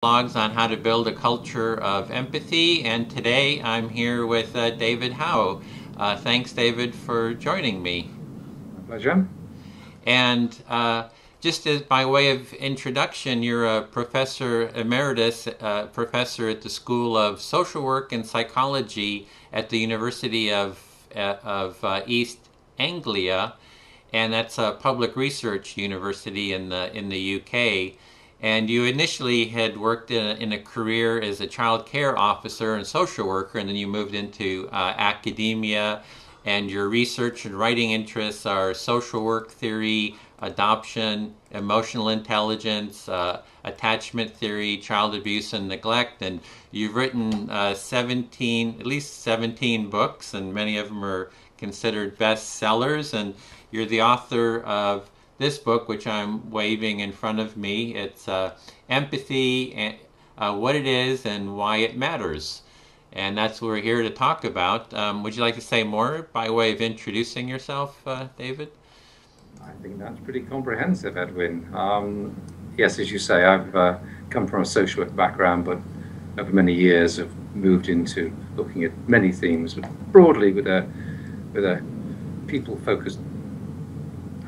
blogs on how to build a culture of empathy, and today I'm here with David Howe. Thanks, David, for joining me. My pleasure. And just as by way of introduction, you're a professor emeritus, professor at the School of Social Work and Psychology at the University of East Anglia, and that's a public research university in the UK. And you initially had worked in a career as a child care officer and social worker, and then you moved into academia. And your research and writing interests are social work theory, adoption, emotional intelligence, attachment theory, child abuse and neglect. And you've written at least 17 books, and many of them are considered bestsellers. And you're the author of this book, which I'm waving in front of me. It's Empathy, What It Is and Why It Matters. And that's what we're here to talk about. Would you like to say more by way of introducing yourself, David? I think that's pretty comprehensive, Edwin. Yes, as you say, I've come from a social work background, but over many years have moved into looking at many themes, but broadly with a people-focused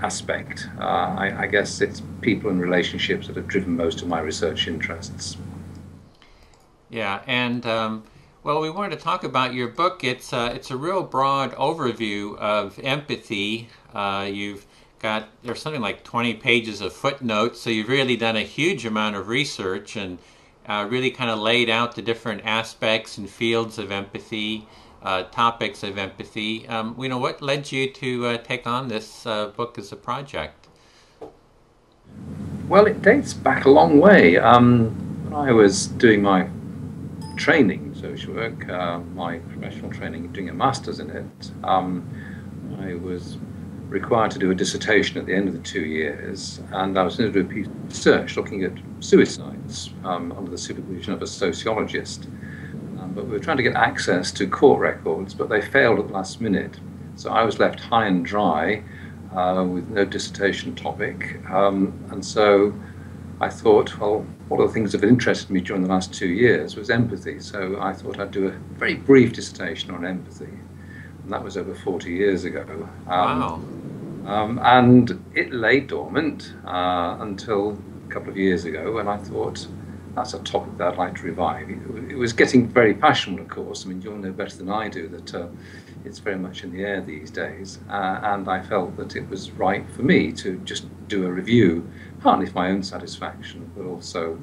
aspect. I guess it's people and relationships that have driven most of my research interests. Yeah, and well, we wanted to talk about your book. It's a real broad overview of empathy. There's something like 20 pages of footnotes, so you've really done a huge amount of research and really kind of laid out the different aspects and fields of empathy. Topics of empathy. What led you to take on this book as a project? Well, it dates back a long way. When I was doing my training in social work, my professional training, doing a master's in it, I was required to do a dissertation at the end of the 2 years, and I was going to do a piece of research looking at suicides under the supervision of a sociologist. But we were trying to get access to court records, but they failed at the last minute. So I was left high and dry with no dissertation topic. And so I thought, well, one of the things that had interested me during the last 2 years was empathy. So I thought I'd do a very brief dissertation on empathy. And that was over 40 years ago. Wow. And it lay dormant until a couple of years ago when I thought, that's a topic that I'd like to revive. It was getting very passionate, of course. I mean, you'll know better than I do that it's very much in the air these days. And I felt that it was right for me to just do a review, partly for my own satisfaction, but also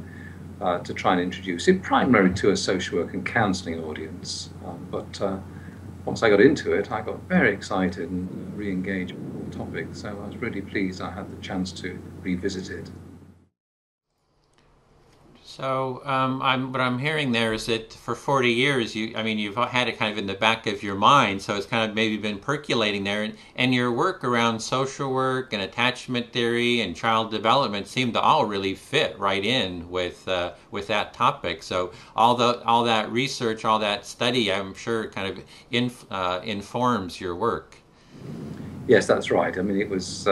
to try and introduce it primarily to a social work and counselling audience. But once I got into it, I got very excited and re-engaged with the topic. So I was really pleased I had the chance to revisit it. So what I'm hearing there is that for 40 years, you've had it kind of in the back of your mind, so it's kind of maybe been percolating there, and your work around social work and attachment theory and child development seem to all really fit right in with that topic. So all that research, all that study, I'm sure kind of informs your work. Yes, that's right. I mean, it was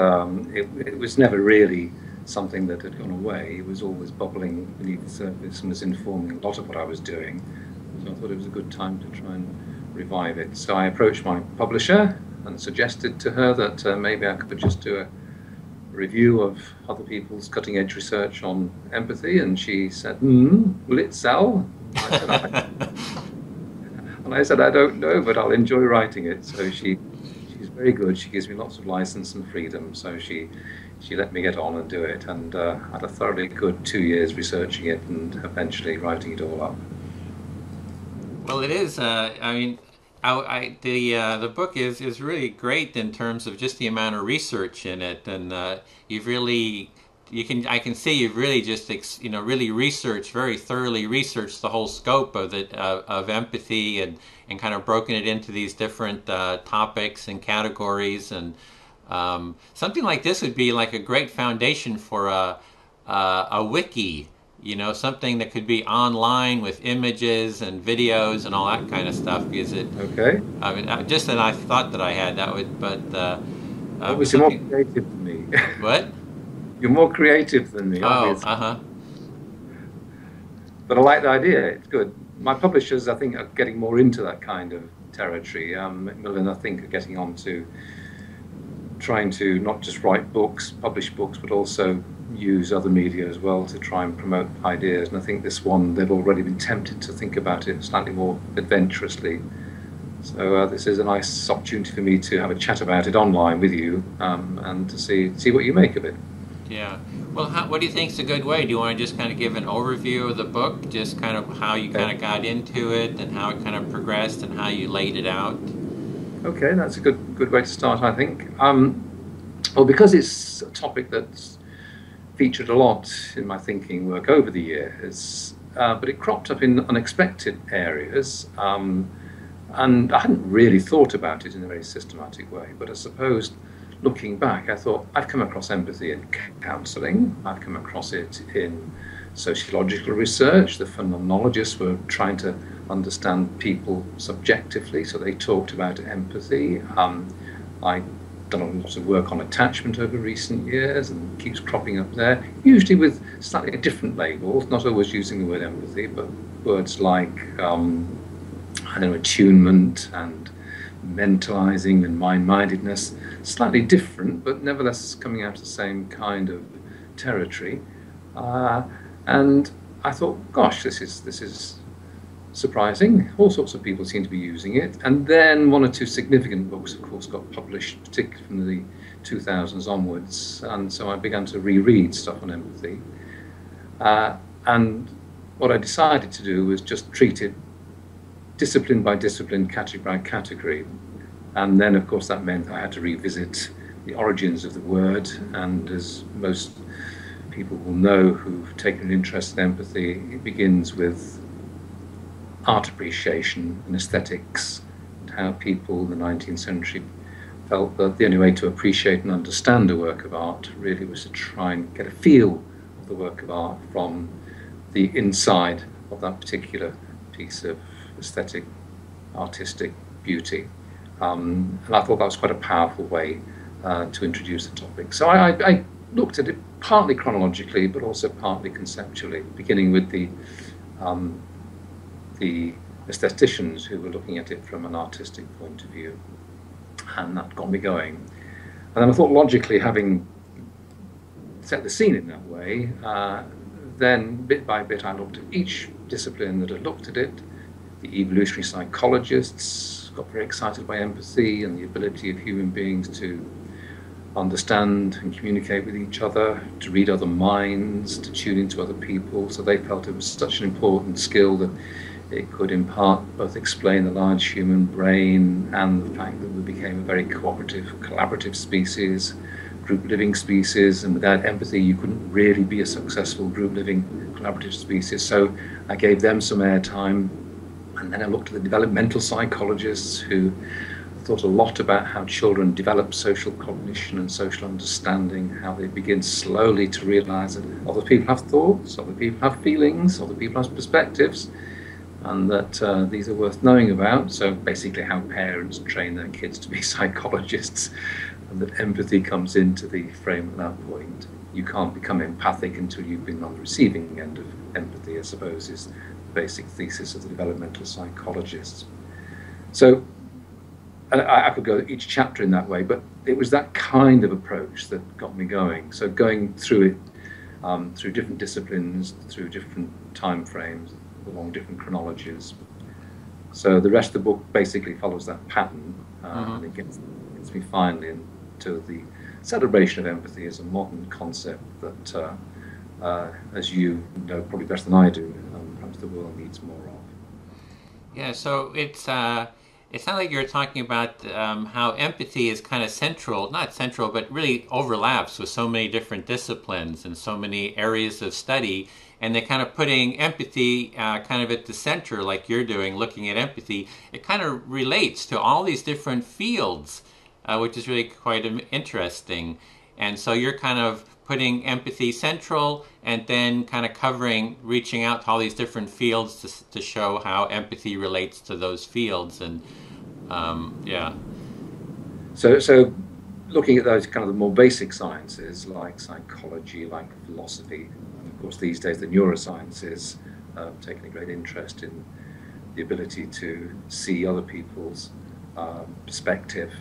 never really something that had gone away. It was always bubbling beneath the surface and was informing a lot of what I was doing. So I thought it was a good time to try and revive it. So I approached my publisher and suggested to her that maybe I could just do a review of other people's cutting-edge research on empathy, and she said, will it sell? I said, I don't know, but I'll enjoy writing it. So she's very good. She gives me lots of license and freedom, so she let me get on and do it, and had a thoroughly good 2 years researching it and eventually writing it all up. Well, it is. The book is really great in terms of just the amount of research in it, and I can see you've really just really researched, very thoroughly researched the whole scope of of empathy and kind of broken it into these different topics and categories. And something like this would be like a great foundation for a wiki, something that could be online with images and videos and all that kind of stuff. Okay. I mean, just that I thought that I had that would, but obviously more creative than me. What? You're more creative than me. Oh, obviously. But I like the idea. It's good. My publishers, I think, are getting more into that kind of territory. Macmillan, I think, are getting on to trying to not just write books, publish books, but also use other media as well to try and promote ideas. And I think this one, they've already been tempted to think about it slightly more adventurously. So this is a nice opportunity for me to have a chat about it online with you, and to see what you make of it. Yeah. Well, what do you think is a good way? Do you want to just kind of give an overview of the book, just kind of how you kind of got into it and how it kind of progressed and how you laid it out? Okay, that's a good way to start, I think. Well, because it's a topic that's featured a lot in my thinking work over the years, but it cropped up in unexpected areas, and I hadn't really thought about it in a very systematic way. But I suppose, looking back, I thought I've come across empathy in counselling, I've come across it in sociological research. The phenomenologists were trying to understand people subjectively, so they talked about empathy. I've done a lot of work on attachment over recent years, and it keeps cropping up there, usually with slightly different labels, not always using the word empathy, but words like attunement and mentalizing and mind-mindedness, slightly different, but nevertheless coming out of the same kind of territory. And I thought, gosh, this is surprising. All sorts of people seem to be using it. And then one or two significant books, of course, got published, particularly from the 2000s onwards. And so I began to reread stuff on empathy. And what I decided to do was just treat it discipline by discipline, category by category. And then, of course, that meant I had to revisit the origins of the word. And as most people will know who've taken an interest in empathy, it begins with art appreciation and aesthetics, and how people in the 19th century felt that the only way to appreciate and understand a work of art really was to try and get a feel of the work of art from the inside of that particular piece of aesthetic, artistic beauty. And I thought that was quite a powerful way to introduce the topic. So I looked at it partly chronologically, but also partly conceptually, beginning with the aestheticians who were looking at it from an artistic point of view, and that got me going. And then I thought, logically, having set the scene in that way, then bit by bit I looked at each discipline that had looked at it. The evolutionary psychologists got very excited by empathy and the ability of human beings to understand and communicate with each other, to read other minds, to tune into other people. So they felt it was such an important skill that it could in part both explain the large human brain and the fact that we became a very cooperative, collaborative species, group living species, and without empathy you couldn't really be a successful group living, collaborative species. So I gave them some airtime. And then I looked at the developmental psychologists who thought a lot about how children develop social cognition and social understanding, how they begin slowly to realize that other people have thoughts, other people have feelings, other people have perspectives, and that these are worth knowing about. So basically how parents train their kids to be psychologists, and that empathy comes into the frame at that point. You can't become empathic until you've been on the receiving end of empathy, I suppose, is the basic thesis of the developmental psychologists. So I could go each chapter in that way, but it was that kind of approach that got me going. So going through it, through different disciplines, through different time frames, along different chronologies. So the rest of the book basically follows that pattern, and it gets me finally into the celebration of empathy as a modern concept that, as you know probably better than I do, perhaps the world needs more of. Yeah, so it sounds like you're talking about how empathy is kind of central, not central, but really overlaps with so many different disciplines and so many areas of study, and they're kind of putting empathy kind of at the center, like you're doing, looking at empathy. It kind of relates to all these different fields, which is really quite interesting. And so you're kind of putting empathy central and then kind of covering, reaching out to all these different fields to show how empathy relates to those fields. And yeah. So looking at those kind of the more basic sciences like psychology, like philosophy, and of course these days the neurosciences, taken a great interest in the ability to see other people's perspective.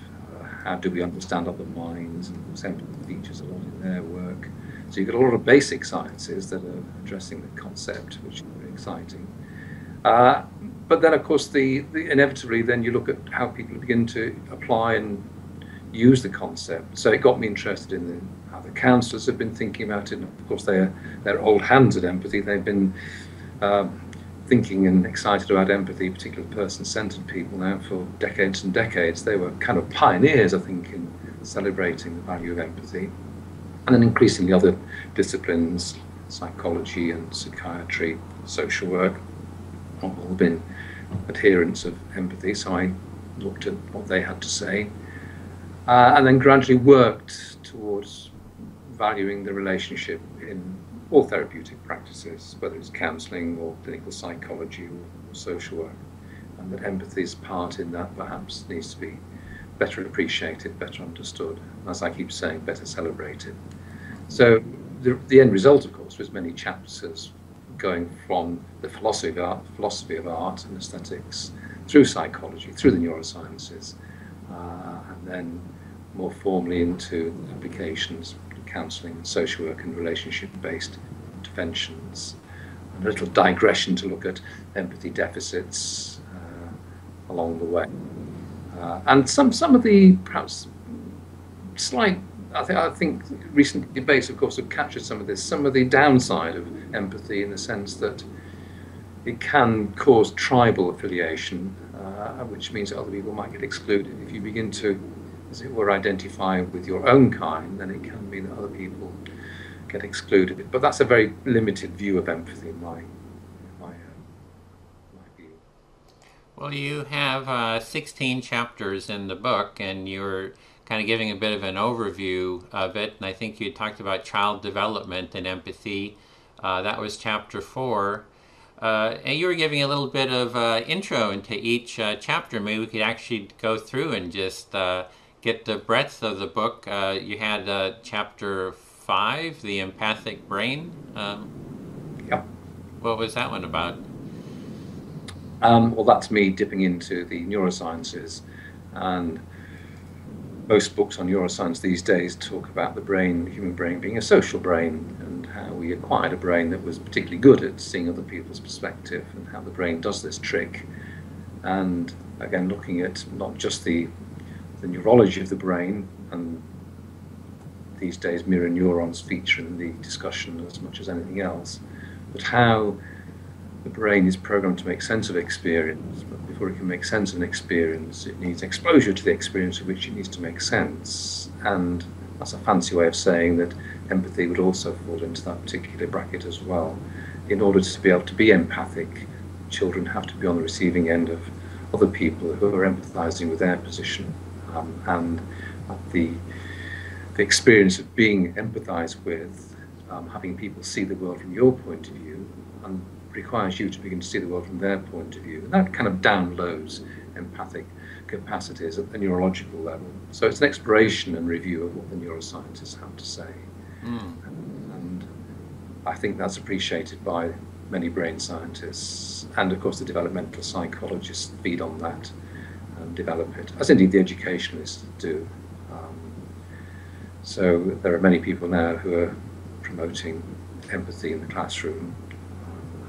How do we understand other minds? And empathy features a lot in their work. So you've got a lot of basic sciences that are addressing the concept, which is very exciting. But then, of course, inevitably, then you look at how people begin to apply and use the concept. So it got me interested in how the counsellors have been thinking about it. And of course, they're old hands at empathy. They've been thinking and excited about empathy, particularly person-centered people now for decades and decades. They were kind of pioneers, I think, in celebrating the value of empathy. And then increasingly other disciplines, psychology and psychiatry, social work, have all been adherents of empathy. So I looked at what they had to say, and then gradually worked towards valuing the relationship in all therapeutic practices, whether it's counselling or clinical psychology or social work, and that empathy's part in that perhaps needs to be better appreciated, better understood, as I keep saying, better celebrated. So the end result, of course, was many chapters going from the philosophy of art and aesthetics through psychology, through the neurosciences, and then more formally into applications, counselling, social work and relationship-based interventions, and a little digression to look at empathy deficits along the way. And some of the perhaps slight, I think recent debates, of course, have captured some of this, some of the downside of empathy in the sense that it can cause tribal affiliation, which means that other people might get excluded. If you begin to, as it were, identify with your own kind, then it can mean that other people get excluded. But that's a very limited view of empathy in my view. Well, you have 16 chapters in the book, and you're kind of giving a bit of an overview of it. And I think you talked about child development and empathy. That was chapter 4. And you were giving a little bit of intro into each chapter. Maybe we could actually go through and just get the breadth of the book. You had chapter 5, the empathic brain. Yeah. What was that one about? Well, that's me dipping into the neurosciences, and most books on neuroscience these days talk about the brain, the human brain, being a social brain, and how we acquired a brain that was particularly good at seeing other people's perspective, and how the brain does this trick. And again, looking at not just the neurology of the brain, and these days mirror neurons feature in the discussion as much as anything else, but how the brain is programmed to make sense of experience, but before it can make sense of an experience, it needs exposure to the experience of which it needs to make sense. And that's a fancy way of saying that empathy would also fall into that particular bracket as well. In order to be able to be empathic, children have to be on the receiving end of other people who are empathizing with their position. And the experience of being empathized with, having people see the world from your point of view, and requires you to begin to see the world from their point of view. And that kind of downloads empathic capacities at the neurological level. So it's an exploration and review of what the neuroscientists have to say. And I think that's appreciated by many brain scientists. And of course the developmental psychologists feed on that and develop it, as indeed the educationalists do. So there are many people now who are promoting empathy in the classroom.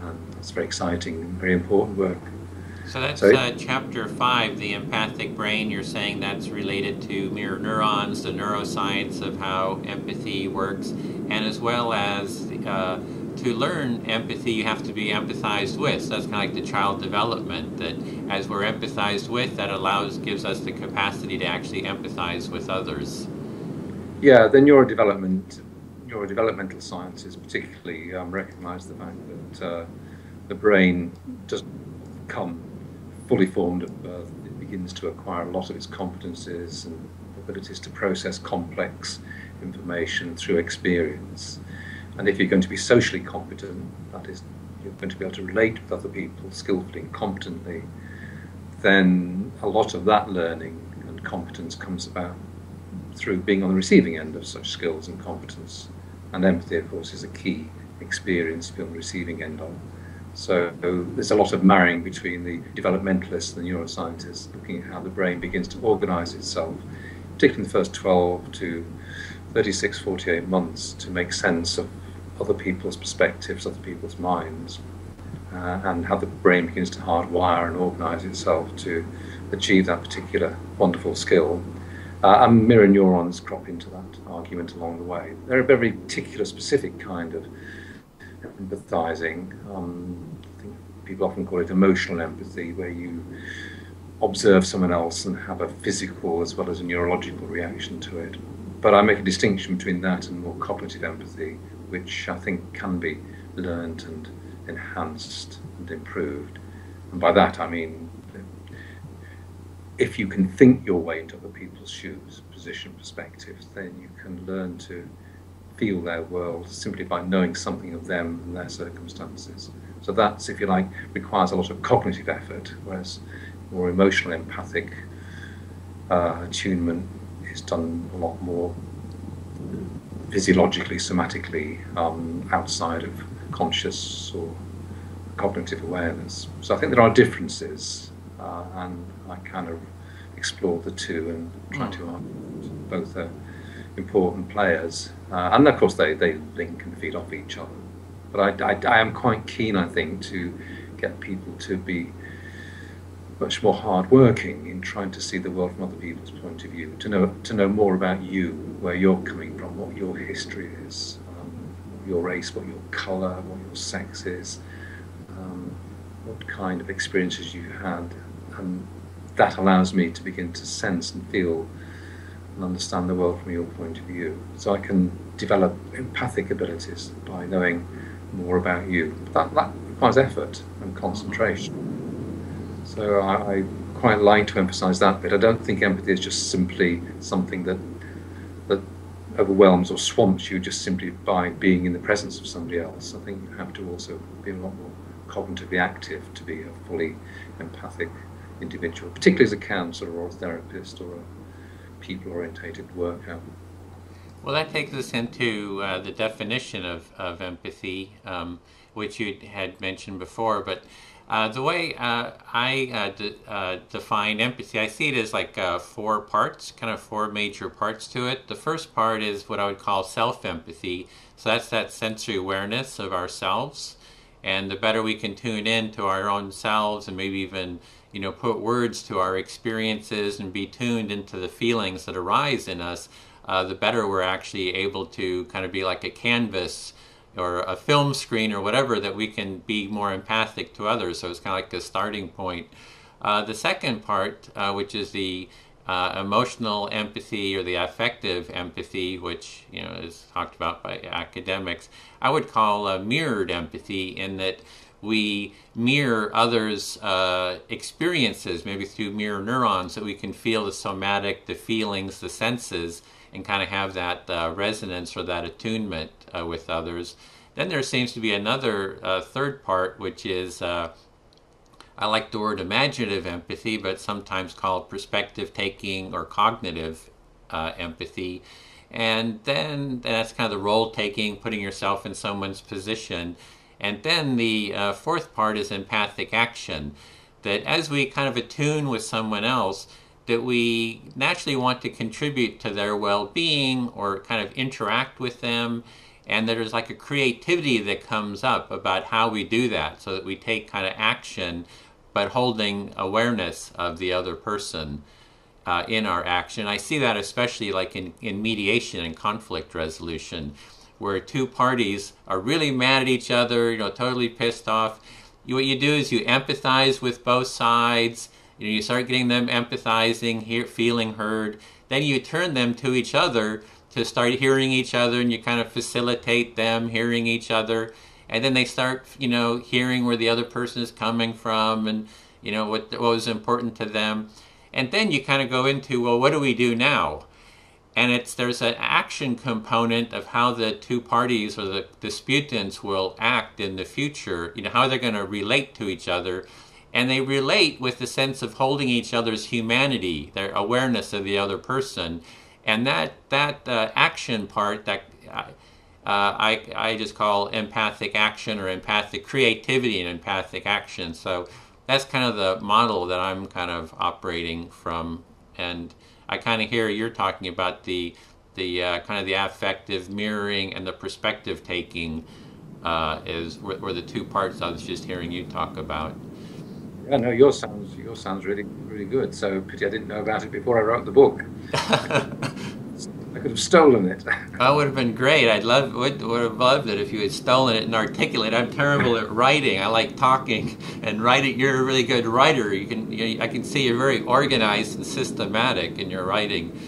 And that's very exciting and very important work. So that's chapter 5, the empathic brain. You're saying that's related to mirror neurons, the neuroscience of how empathy works, and as well as to learn empathy, you have to be empathized with. So that's kind of like the child development, that as we're empathized with, that gives us the capacity to actually empathize with others. Yeah, the neurodevelopmental sciences particularly recognize the fact that the brain doesn't come fully formed at birth. It begins to acquire a lot of its competencies and abilities to process complex information through experience. And if you're going to be socially competent, that is, you're going to be able to relate with other people skillfully and competently, then a lot of that learning and competence comes about through being on the receiving end of such skills and competence. And empathy, of course, is a key experience to be on the receiving end of. So there's a lot of marrying between the developmentalists and the neuroscientists, looking at how the brain begins to organize itself, particularly in the first 12 to 36, 48 months, to make sense of other people's perspectives, other people's minds, and how the brain begins to hardwire and organize itself to achieve that particular wonderful skill. And mirror neurons crop into that argument along the way. They're a very particular, specific kind of empathizing. I think people often call it emotional empathy, where you observe someone else and have a physical as well as a neurological reaction to it. But I make a distinction between that and more cognitive empathy, which I think can be learned and enhanced and improved. And by that I mean, if you can think your way into other people's shoes, position, perspectives, then you can learn to feel their world simply by knowing something of them and their circumstances. So that's, if you like, requires a lot of cognitive effort, whereas more emotional, empathic attunement is done a lot more physiologically, somatically, outside of conscious or cognitive awareness. So I think there are differences, and I kind of explore the two and try to argue that both are important players, and of course they link and feed off each other. But I am quite keen, I think, to get people to be much more hard-working in trying to see the world from other people's point of view, to know more about you, where you're coming from, what your history is, your race, what your colour, what your sex is, what kind of experiences you had, and that allows me to begin to sense and feel and understand the world from your point of view. So I can develop empathic abilities by knowing more about you. That requires effort and concentration. So I quite like to emphasise that bit. I don't think empathy is just simply something that overwhelms or swamps you just simply by being in the presence of somebody else. I think you have to also be a lot more cognitively active to be a fully empathic individual, particularly as a counsellor or a therapist or a people-orientated worker. Well, that takes us into the definition of empathy, which you had mentioned before. But the way I define empathy, I see it as like 4 parts, kind of 4 major parts to it. The first part is what I would call self-empathy. So that's that sensory awareness of ourselves. And the better we can tune in to our own selves and maybe even, put words to our experiences and be tuned into the feelings that arise in us, the better we're actually able to kind of be like a canvas or a film screen or whatever, that we can be more empathic to others. So it's kind of like a starting point. The second part, which is the emotional empathy or the affective empathy, which is talked about by academics, I would call mirrored empathy, in that we mirror others' experiences, maybe through mirror neurons, that we can feel the somatic, the feelings, the senses, and kind of have that resonance or that attunement with others. Then there seems to be another third part, which is, I like the word imaginative empathy, but sometimes called perspective taking or cognitive empathy. And then that's kind of the role taking, putting yourself in someone's position. And then the fourth part is empathic action, that as we kind of attune with someone else, that we naturally want to contribute to their well-being or kind of interact with them, and that there's like a creativity that comes up about how we do that, so that we take kind of action, but holding awareness of the other person in our action. I see that especially like in mediation and conflict resolution, where 2 parties are really mad at each other, totally pissed off. What you do is you empathize with both sides. You start getting them empathizing, feeling heard. Then you turn them to each other to start hearing each other, and you kind of facilitate them hearing each other. And then they start, hearing where the other person is coming from, and what was important to them. And then you kind of go into, well, what do we do now? And there's an action component of how the 2 parties or the disputants will act in the future, how they're going to relate to each other. And they relate with the sense of holding each other's humanity, their awareness of the other person. And that action part, that I just call empathic action or empathic creativity and empathic action. So that's kind of the model that I'm kind of operating from. And I kind of hear you're talking about the kind of the affective mirroring and the perspective taking were the two parts I was just hearing you talk about. Yeah, no, yours sounds really really good. So pity I didn't know about it before I wrote the book. I could have stolen it. That would have been great. Would have loved it if you had stolen it and articulated. I'm terrible at writing. I like talking and writing. You're a really good writer. I can see you're very organized and systematic in your writing.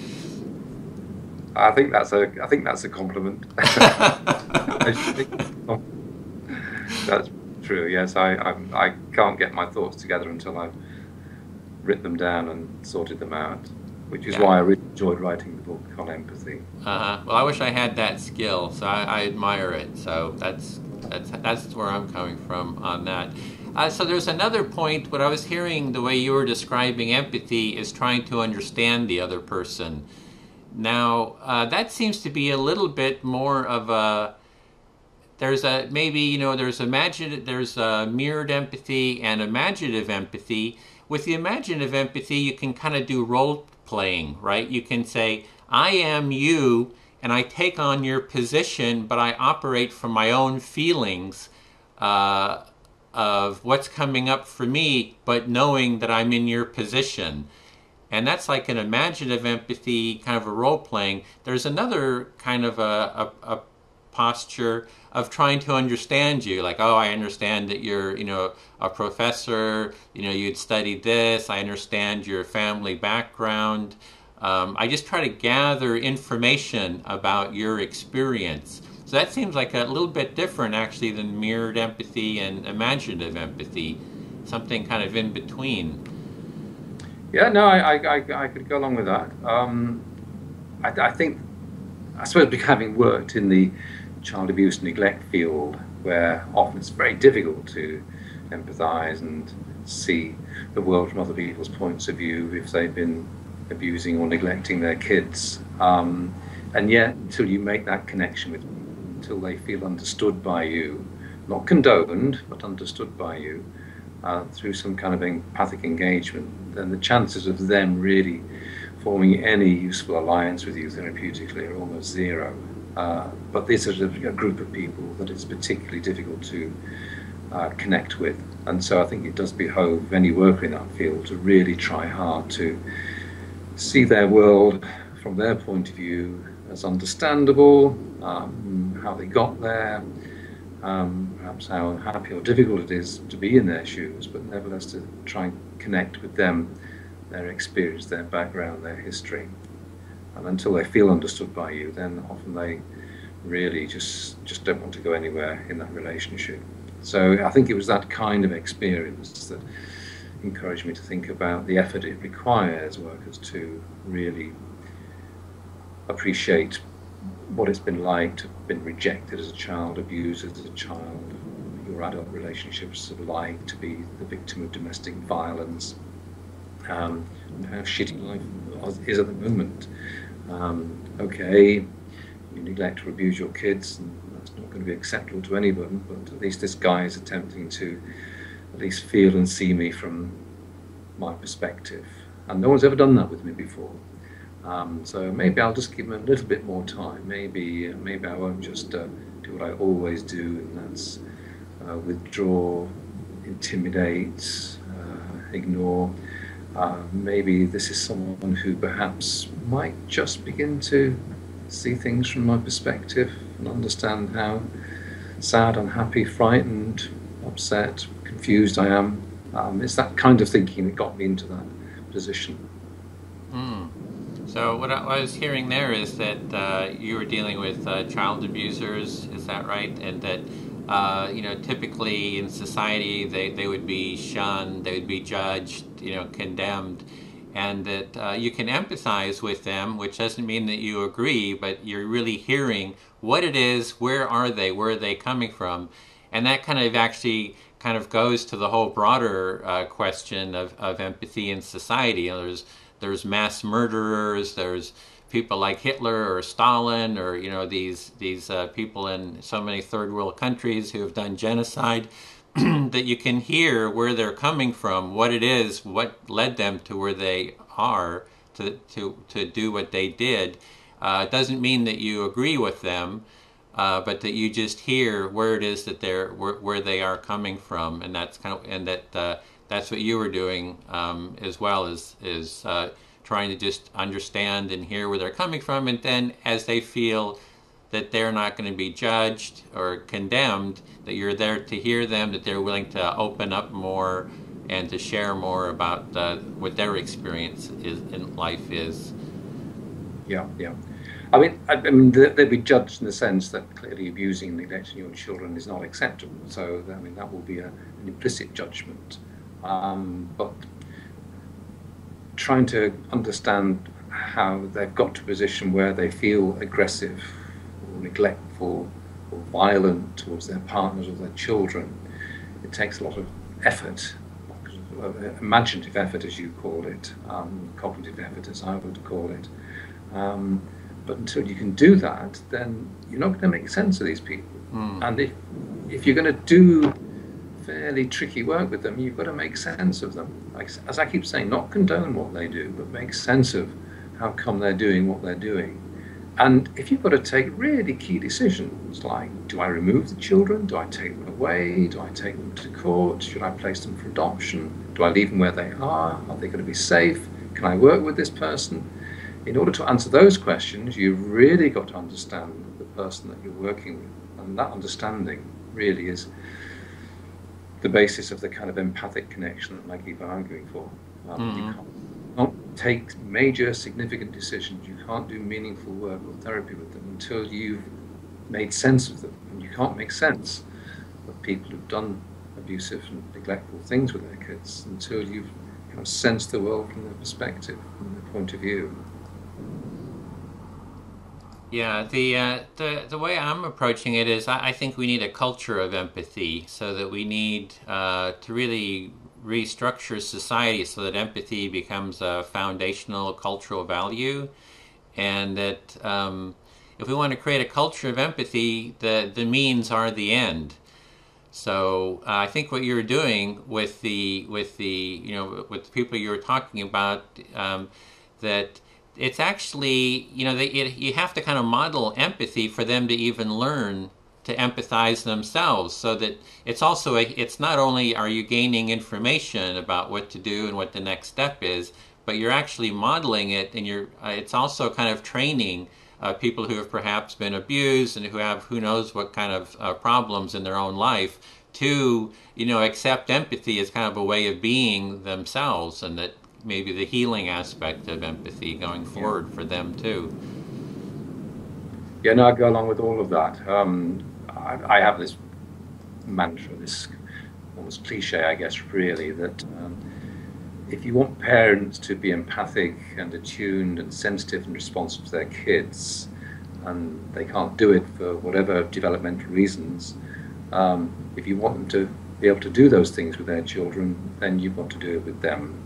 I think that's a compliment. That's true. Yes, I can't get my thoughts together until I've written them down and sorted them out, which is why I really enjoyed writing the book on empathy. Well, I wish I had that skill, so I admire it. So that's where I'm coming from on that. So there's another point. What I was hearing, the way you were describing empathy, is trying to understand the other person. Now, that seems to be a little bit more of a, there's a mirrored empathy and imaginative empathy. With the imaginative empathy, you can kind of do role playing, right? You can say, I am you, and I take on your position, but I operate from my own feelings of what's coming up for me, but knowing that I'm in your position. And that's like an imaginative empathy, kind of a role-playing. There's another kind of a posture of trying to understand you. Like, oh, I understand that you're, a professor, you'd studied this. I understand your family background. I just try to gather information about your experience. So that seems like a little bit different, actually, than mirrored empathy and imaginative empathy. Something kind of in between. Yeah, no, I could go along with that. I suppose having worked in the child abuse and neglect field, where often it's very difficult to empathise and see the world from other people's points of view if they've been abusing or neglecting their kids. And yet, until you make that connection with them, until they feel understood by you, not condoned, but understood by you, through some kind of empathic engagement, then the chances of them really forming any useful alliance with you therapeutically are almost zero. But this is a group of people that it's particularly difficult to connect with. And so I think it does behove any worker in that field to really try hard to see their world from their point of view as understandable, how they got there, perhaps how happy or difficult it is to be in their shoes, but nevertheless to try and connect with them, their experience, their background, their history. And until they feel understood by you, then often they really just don't want to go anywhere in that relationship. So I think it was that kind of experience that encouraged me to think about the effort it requires workers to really appreciate what it's been like to have been rejected as a child, abused as a child, your adult relationships are like to be the victim of domestic violence, and how shitty life is at the moment. Okay, you neglect or abuse your kids, and that's not going to be acceptable to anybody, but at least this guy is attempting to at least feel and see me from my perspective. And no one's ever done that with me before. So maybe I'll just give him a little bit more time. Maybe I won't just do what I always do, and that's withdraw, intimidate, ignore. Maybe this is someone who perhaps might just begin to see things from my perspective and understand how sad, unhappy, frightened, upset, confused I am. It's that kind of thinking that got me into that position. So what I was hearing there is that you were dealing with child abusers, is that right? And that typically in society they would be shunned, they would be judged, condemned, and that you can empathize with them, which doesn't mean that you agree, but you're really hearing what it is, where are they coming from, and that kind of actually kind of goes to the whole broader question of empathy in society. There's mass murderers, there's people like Hitler or Stalin, or these people in so many third world countries who have done genocide, that you can hear where they're coming from, what it is, what led them to where they are, to do what they did. It doesn't mean that you agree with them, but that you just hear where it is that where they are coming from, and that's that's what you were doing as well, is trying to just understand and hear where they're coming from, and then as they feel that they're not going to be judged or condemned, that you're there to hear them, that they're willing to open up more and to share more about what their experience in life is. Yeah, yeah. I mean, they'll be judged in the sense that clearly abusing and neglecting your children is not acceptable. So, I mean, that will be an implicit judgment. But trying to understand how they've got to a position where they feel aggressive or neglectful or violent towards their partners or their children, it takes a lot of effort, imaginative effort, as you call it, cognitive effort, as I would call it. But until you can do that, then you're not going to make sense of these people. And if you're going to do fairly tricky work with them, you've got to make sense of them. Like, as I keep saying, not condone what they do, but make sense of how come they're doing what they're doing. And if you've got to take really key decisions, like, do I remove the children? Do I take them away? Do I take them to court? Should I place them for adoption? Do I leave them where they are? Are they going to be safe? Can I work with this person? In order to answer those questions, you've really got to understand the person that you're working with. And that understanding really is the basis of the kind of empathic connection that I keep arguing for. You can't take major, significant decisions. You can't do meaningful work or therapy with them until you've made sense of them. And you can't make sense of people who've done abusive and neglectful things with their kids until you've kind of sensed the world from their perspective, from their point of view. Yeah, the way I'm approaching it is I think we need a culture of empathy, so that we need to really restructure society so that empathy becomes a foundational cultural value, and that if we want to create a culture of empathy, the means are the end. So I think what you're doing with the people you were talking about, that it's actually, you have to kind of model empathy for them to even learn to empathize themselves, so that it's also it's not only are you gaining information about what to do and what the next step is, but you're actually modeling it, and it's also kind of training people who have perhaps been abused and who have who knows what kind of problems in their own life to accept empathy as kind of a way of being themselves, and that maybe the healing aspect of empathy going forward for them too. Yeah, no, I go along with all of that. I have this mantra, this almost cliche, I guess, really, that if you want parents to be empathic and attuned and sensitive and responsive to their kids, and they can't do it for whatever developmental reasons, if you want them to be able to do those things with their children, then you've got to do it with them.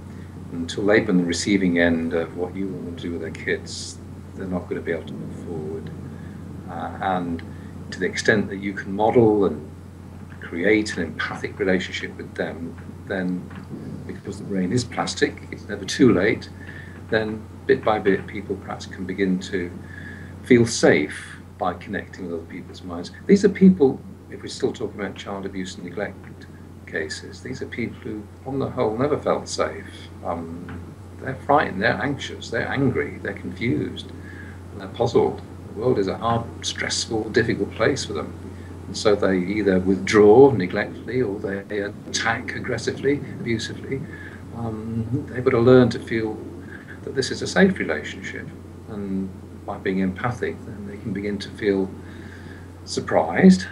Until they've been the receiving end of what you want them to do with their kids, they're not going to be able to move forward. And to the extent that you can model and create an empathic relationship with them, then, because the brain is plastic, it's never too late, then bit by bit people perhaps can begin to feel safe by connecting with other people's minds. These are people, if we're still talking about child abuse and neglect cases, these are people who, on the whole, never felt safe. They're frightened, they're anxious, they're angry, they're confused, and they're puzzled. The world is a hard, stressful, difficult place for them. And so they either withdraw neglectfully or they attack aggressively, abusively. They've got to learn to feel that this is a safe relationship. And by being empathic, then they can begin to feel surprised,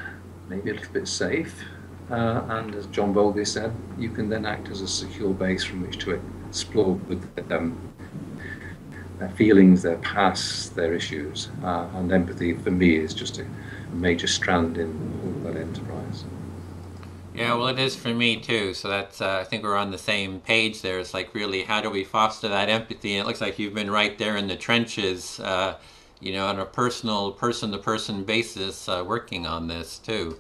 maybe a little bit safe. And as John Bowlby said, you can then act as a secure base from which to explore with them their feelings, their past, their issues. And empathy, for me, is just a major strand in all of that enterprise. Yeah, well, it is for me too. So that's, I think we're on the same page there. It's like, really, how do we foster that empathy? And it looks like you've been right there in the trenches, on a personal, person-to-person basis, working on this too.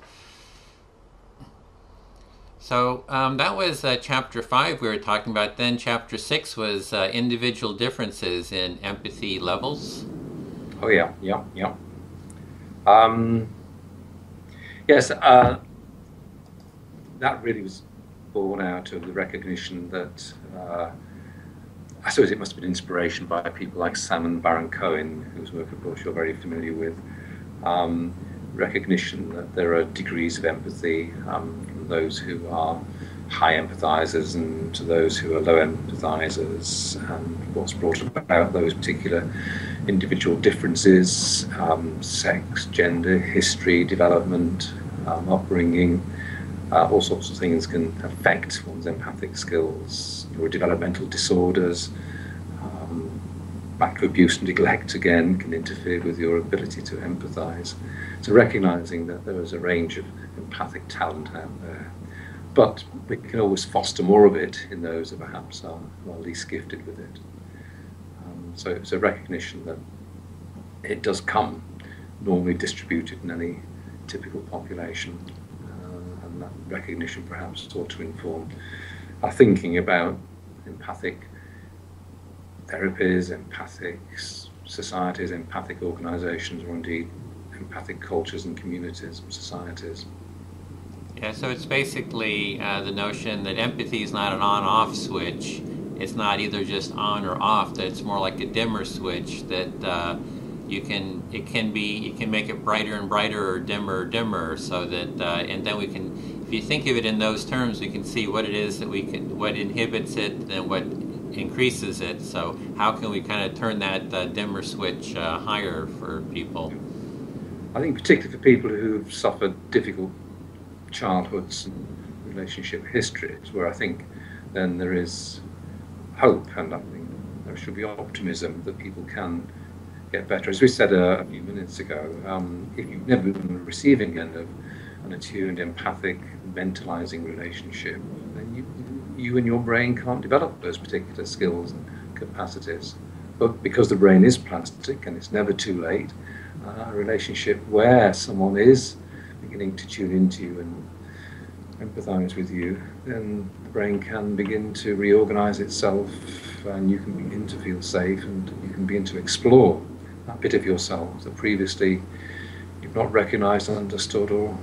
So that was chapter 5 we were talking about. Then chapter 6 was individual differences in empathy levels. Oh yeah, yeah, yeah. Um, yes, that really was born out of the recognition that I suppose it must have been inspiration by people like Salmon Baron Cohen, whose work, of course, you're very familiar with. Recognition that there are degrees of empathy from those who are high empathizers and to those who are low empathizers, and what's brought about those particular individual differences, sex, gender, history, development, upbringing. All sorts of things can affect one's empathic skills. Your developmental disorders, back to abuse and neglect again, can interfere with your ability to empathize. So recognizing that there is a range of empathic talent out there, but we can always foster more of it in those who perhaps are least gifted with it. So it's a recognition that it does come normally distributed in any typical population. And that recognition perhaps ought to inform our thinking about empathic therapies, empathic societies, empathic organizations, or indeed empathic cultures and communities and societies. Yeah, so it's basically the notion that empathy is not an on-off switch. It's not either just on or off, that it's more like a dimmer switch, that you can make it brighter and brighter or dimmer, so that and then we can, if you think of it in those terms, we can see what it is that what inhibits it and what increases it. So how can we kind of turn that dimmer switch higher for people? I think particularly for people who've suffered difficult childhoods and relationship histories, where I think then there is hope, and I think there should be optimism that people can get better. As we said a few minutes ago, if you've never been on the receiving end of an attuned, empathic, mentalizing relationship, then you and your brain can't develop those particular skills and capacities. But because the brain is plastic and it's never too late, a relationship where someone is beginning to tune into you and empathize with you, then the brain can begin to reorganize itself, and you can begin to feel safe, and you can begin to explore that bit of yourself that previously you've not recognized, understood, or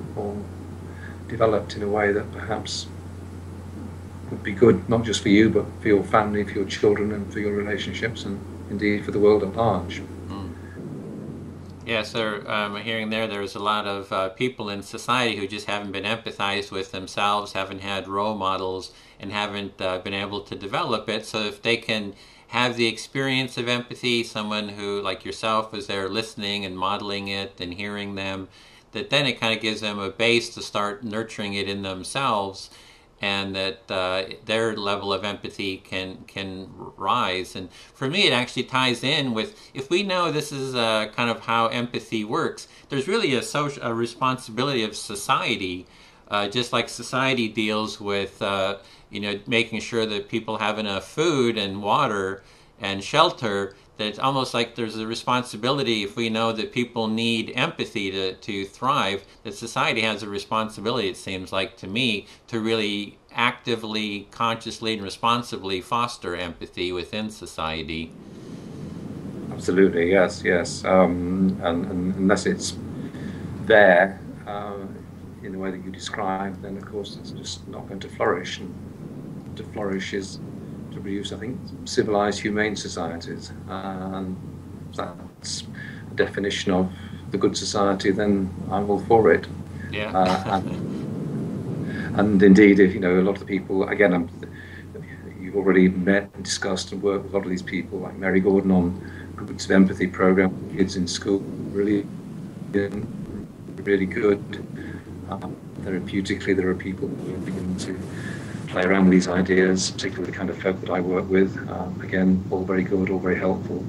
developed in a way that perhaps would be good, not just for you, but for your family, for your children, and for your relationships, and indeed for the world at large. Yeah, so hearing there's a lot of people in society who just haven't been empathized with themselves, haven't had role models, and haven't been able to develop it. So if they can have the experience of empathy, someone who, like yourself, is there listening and modeling it and hearing them, that then it kind of gives them a base to start nurturing it in themselves, and that their level of empathy can rise. And for me, it actually ties in with, if we know this is kind of how empathy works, there's really a responsibility of society, just like society deals with making sure that people have enough food and water and shelter, that it's almost like there's a responsibility, if we know that people need empathy to thrive, that society has a responsibility, it seems like to me, to really actively, consciously, and responsibly foster empathy within society. Absolutely, yes. And unless it's there in the way that you describe, then of course it's just not going to flourish. And to flourish is to produce, I think, civilized, humane societies. And if that's a definition of the good society, then I'm all for it. Yeah. And indeed, if a lot of the people, again, you've already met and discussed and worked with a lot of these people, like Mary Gordon, on groups of empathy program for kids in school, really good. Therapeutically, there are people who are beginning to play around with these ideas, particularly the kind of folk that I work with. Again, all very good, all very helpful.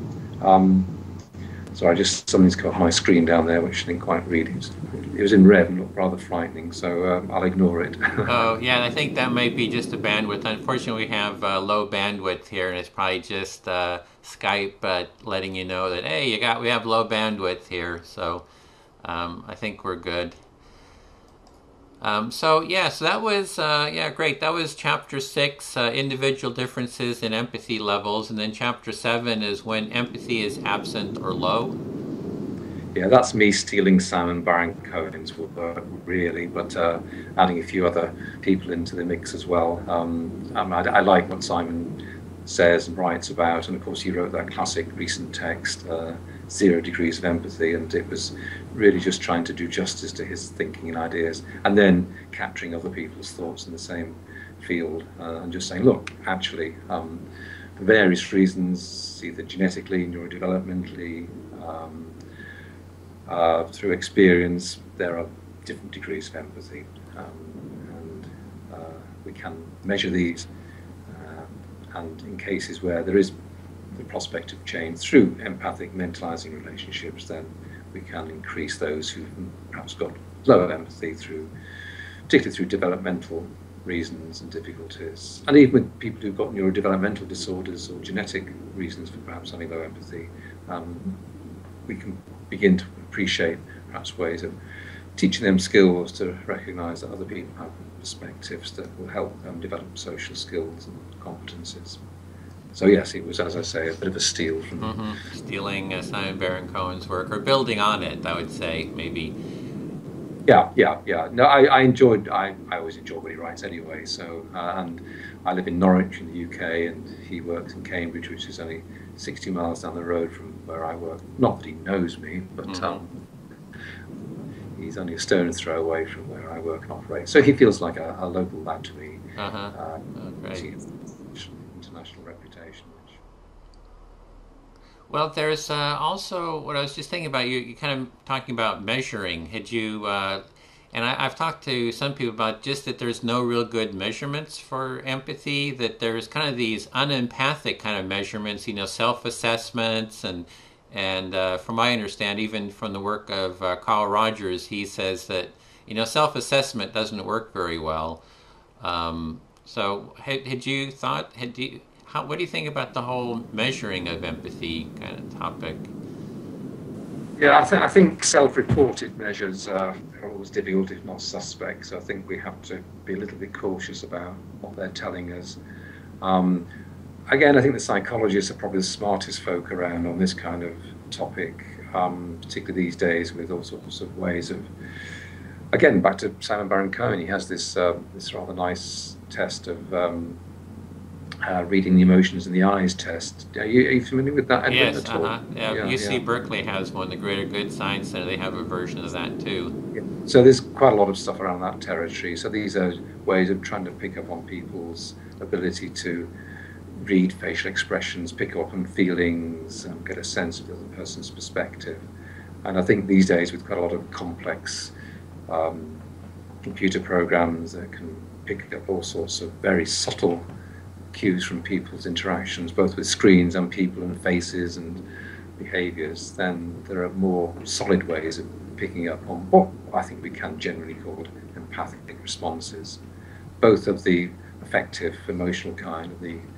So Sorry, just something's got my screen down there, which I didn't quite read. It was in red and looked rather frightening, so I'll ignore it. Oh, yeah, I think that might be just a bandwidth. Unfortunately, we have low bandwidth here, and it's probably just Skype letting you know that, hey, we have low bandwidth here. So I think we're good. So that was great. That was chapter 6, individual differences in empathy levels, and then chapter 7 is when empathy is absent or low. Yeah, that's me stealing Simon Baron-Cohen's work, really, but adding a few other people into the mix as well. I like what Simon says and writes about, and of course he wrote that classic recent text, 0 Degrees of Empathy, and it was really just trying to do justice to his thinking and ideas, and then capturing other people's thoughts in the same field, and just saying, look, actually, for various reasons, either genetically, neurodevelopmentally, through experience, there are different degrees of empathy, and we can measure these, and in cases where there is the prospect of change through empathic mentalizing relationships, then we can increase those who've perhaps got lower empathy particularly through developmental reasons and difficulties. And even with people who've got neurodevelopmental disorders or genetic reasons for perhaps having low empathy, we can begin to appreciate perhaps ways of teaching them skills to recognize that other people have perspectives that will help them develop social skills and competencies. So yes, it was, as I say, a bit of a steal from stealing Simon Baron-Cohen's work, or building on it, I would say, maybe. Yeah. No, I always enjoy what he writes anyway. So, and I live in Norwich in the UK, and he works in Cambridge, which is only 60 miles down the road from where I work. Not that he knows me, but he's only a stone's throw away from where I work and operate. So he feels like a local lad to me. Great. International reputation. Well, there's also what I was just thinking about. You kind of talking about measuring. Had you, and I've talked to some people about just that there's no real good measurements for empathy, that there's kind of these unempathic kind of measurements, self-assessments, and from what I understand, even from the work of Carl Rogers, he says that, self-assessment doesn't work very well. So what do you think about the whole measuring of empathy kind of topic? Yeah, I think self-reported measures are always difficult, if not suspect. So I think we have to be a little bit cautious about what they're telling us. Again, I think the psychologists are probably the smartest folk around on this kind of topic, particularly these days with all sorts of ways of. Again, back to Simon Baron-Cohen, he has this rather nice test of reading the emotions in the eyes test. Are you familiar with that, Edwin, yes, at all? UC Berkeley has one, the Greater Good Science Center. They have a version of that too. Yeah. So there's quite a lot of stuff around that territory. So these are ways of trying to pick up on people's ability to read facial expressions, pick up on feelings, and get a sense of the other person's perspective. And I think these days, with quite a lot of complex computer programs that can pick up all sorts of very subtle cues from people's interactions, both with screens and people and faces and behaviours, then there are more solid ways of picking up on what I think we can generally call empathic responses, both of the affective, emotional kind, and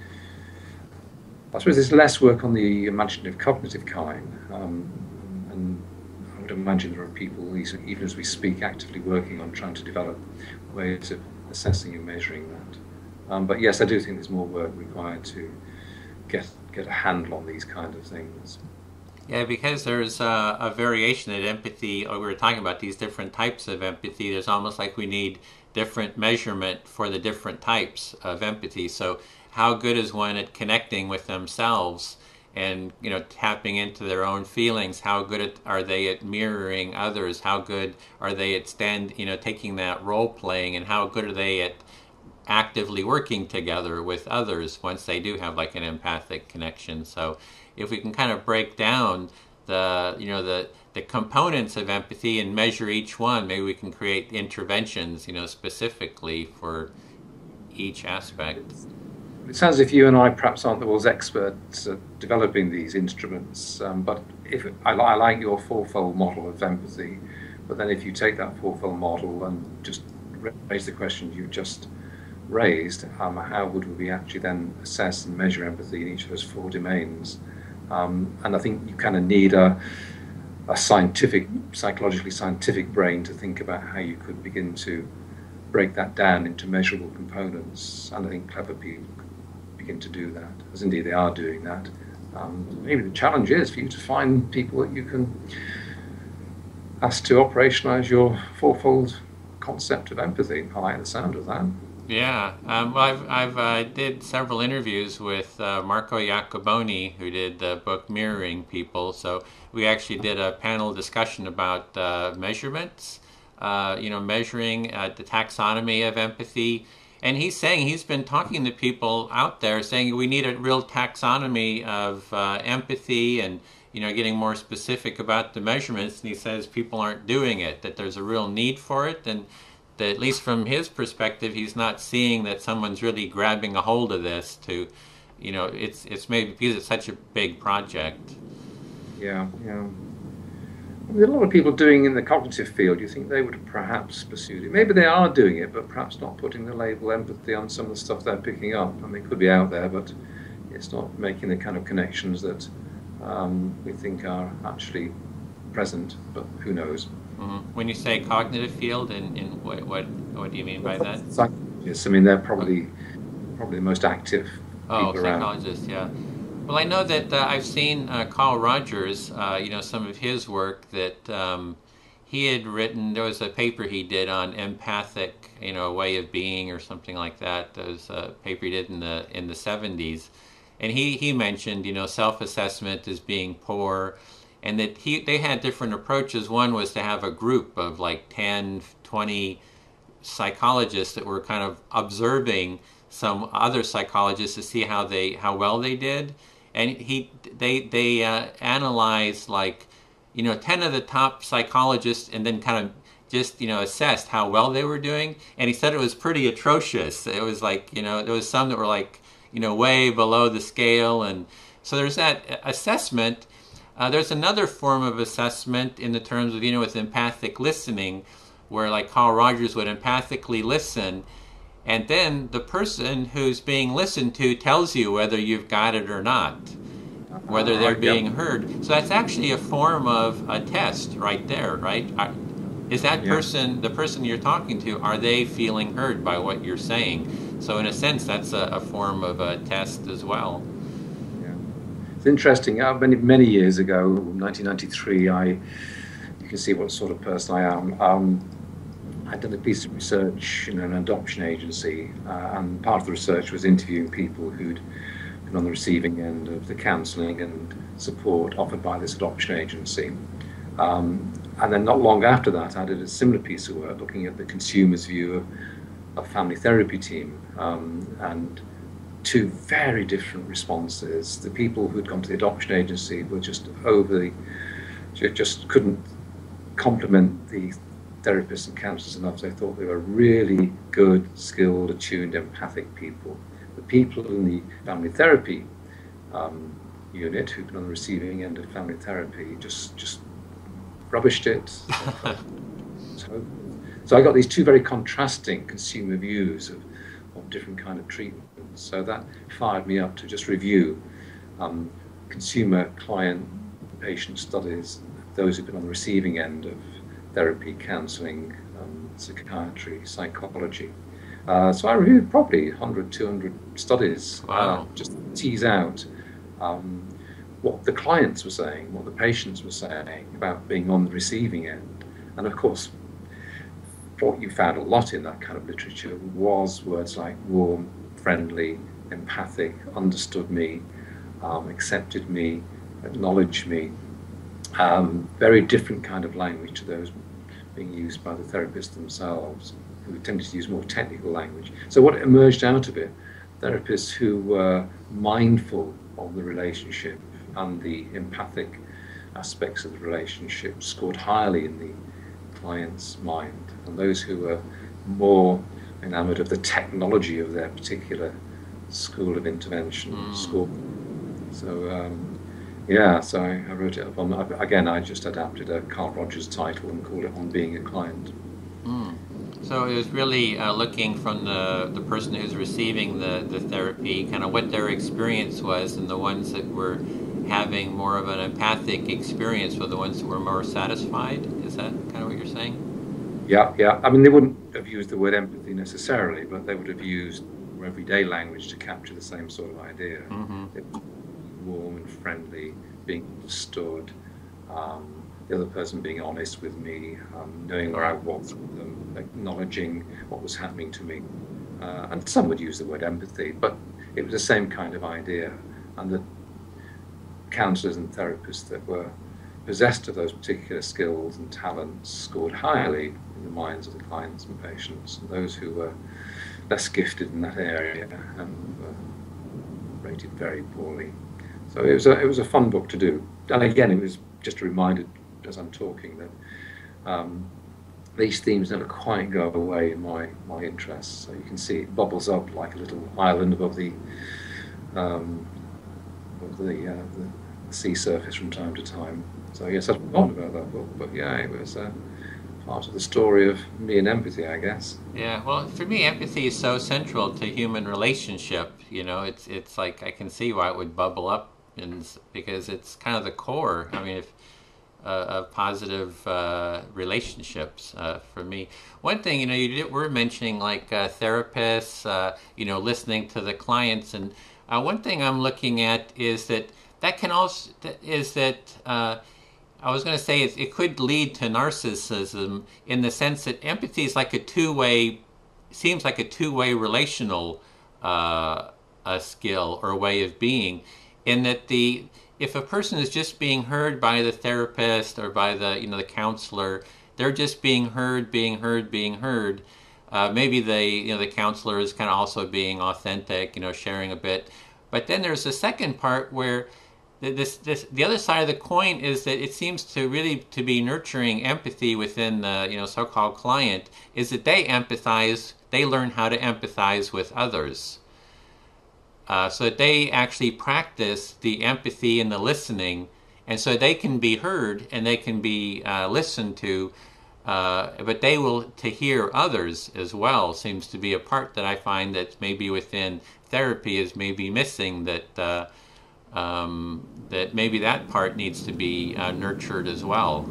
I suppose there's less work on the imaginative, cognitive kind, and I would imagine there are people, even as we speak, actively working on trying to develop ways of assessing and measuring that. But yes, I do think there's more work required to get a handle on these kind of things. Yeah, because there's a variation in empathy, or we were talking about these different types of empathy. There's almost like we need different measurement for the different types of empathy. So how good is one at connecting with themselves and tapping into their own feelings? How good are they at mirroring others? How good are they at taking that role playing, and how good are they at actively working together with others once they do have like an empathic connection? So if we can kind of break down the components of empathy and measure each one, maybe we can create interventions specifically for each aspect. It sounds as if you and I perhaps aren't the world's experts at developing these instruments, but if I like your fourfold model of empathy, but then if you take that fourfold model and just raise the question you just raised, how would we actually then assess and measure empathy in each of those four domains? And I think you kind of need a scientific, psychologically scientific brain to think about how you could begin to break that down into measurable components. And I think clever people could begin to do that, as indeed they are doing that. Maybe the challenge is for you to find people that you can ask to operationalize your fourfold concept of empathy. I like the sound of that. Yeah, well, I've did several interviews with Marco Iacoboni, who did the book Mirroring People. So we actually did a panel discussion about measurements, measuring the taxonomy of empathy. And he's saying he's been talking to people out there saying we need a real taxonomy of empathy and, getting more specific about the measurements. And he says people aren't doing it, that there's a real need for it. And that at least from his perspective, he's not seeing that someone's really grabbing a hold of this to, it's maybe because it's such a big project. Yeah. There are a lot of people doing in the cognitive field. You think they would have perhaps pursued it? Maybe they are doing it, but perhaps not putting the label empathy on some of the stuff they're picking up. I mean, it could be out there, but it's not making the kind of connections that we think are actually present, but who knows? Mm-hmm. When you say cognitive field, and what do you mean by that? Psychologists. I mean, they're probably the most active people around. Psychologists, yeah. Well, I know that I've seen Carl Rogers, some of his work that he had written. There was a paper he did on empathic, way of being or something like that. There was a paper he did in the 70s, and he mentioned, self-assessment as being poor. And that they had different approaches. One was to have a group of like 10, 20 psychologists that were kind of observing some other psychologists to see how well they did. And they analyzed like 10 of the top psychologists and then kind of just assessed how well they were doing. And he said it was pretty atrocious. It was like there was some that were like way below the scale, and so there's that assessment. There's another form of assessment in the terms of, with empathic listening, where like Carl Rogers would empathically listen, and then the person who's being listened to tells you whether you've got it or not, whether they're being heard. So that's actually a form of a test right there, right? Is that person, the person you're talking to, are they feeling heard by what you're saying? So in a sense, that's a form of a test as well. It's interesting. Many years ago, 1993, you can see what sort of person I am. I'd done a piece of research in an adoption agency, and part of the research was interviewing people who'd been on the receiving end of the counselling and support offered by this adoption agency. And then not long after that, I did a similar piece of work looking at the consumer's view of a family therapy team, and two very different responses. The people who'd gone to the adoption agency were just couldn't compliment the therapists and counsellors enough. They thought they were really good, skilled, attuned, empathic people. The people in the family therapy unit who'd been on the receiving end of family therapy just rubbished it. So I got these two very contrasting consumer views of different kind of treatment. So that fired me up to just review consumer, client, patient studies, those who've been on the receiving end of therapy, counselling, psychiatry, psychology. So I reviewed probably 100, 200 studies. Wow. Just to tease out what the clients were saying, what the patients were saying about being on the receiving end. And of course, what you found a lot in that kind of literature was words like warm, friendly, empathic, understood me, accepted me, acknowledged me. Very different kind of language to those being used by the therapists themselves, who tended to use more technical language. So what emerged out of it, therapists who were mindful of the relationship and the empathic aspects of the relationship scored highly in the client's mind, and those who were more enamored of the technology of their particular School of Intervention school. So yeah, so I wrote it up on, again, I just adapted a Carl Rogers title and called it On Being a Client. So it was really looking from the person who's receiving the therapy, kind of what their experience was, and the ones that were having more of an empathic experience were the ones that were more satisfied. Is that kind of what you're saying? Yeah, yeah. I mean, they wouldn't have used the word empathy necessarily, but they would have used more everyday language to capture the same sort of idea. Warm and friendly, being understood, the other person being honest with me, knowing where I was with them, acknowledging what was happening to me. And some would use the word empathy, but it was the same kind of idea. And the counsellors and therapists that were possessed of those particular skills and talents scored highly in the minds of the clients and patients, and those who were less gifted in that area were rated very poorly. So it was a fun book to do. And again, it was just a reminder as I'm talking that these themes never quite go away in my interests. So you can see it bubbles up like a little island above the sea surface from time to time. So yes, I've forgotten about that book, but yeah, it was part of the story of me and empathy, I guess. Yeah, well, for me, empathy is so central to human relationship. You know, it's like I can see why it would bubble up, because it's kind of the core. I mean, of positive relationships for me. One thing, you know, you were mentioning like therapists, you know, listening to the clients, and one thing I'm looking at is that can also I was going to say it could lead to narcissism, in the sense that empathy is like seems like a two-way relational a skill or a way of being, in that if a person is just being heard by the therapist or by the counselor, they're just being heard. Maybe the counselor is kind of also being authentic, sharing a bit. But then there's a second part where the other side of the coin is that it seems to really to be nurturing empathy within the so-called client, is that they learn how to empathize with others. So that they actually practice the empathy and the listening, and so they can be heard and they can be listened to, but they will to hear others as well seems to be a part that I find that maybe within therapy is maybe missing, that maybe that part needs to be nurtured as well.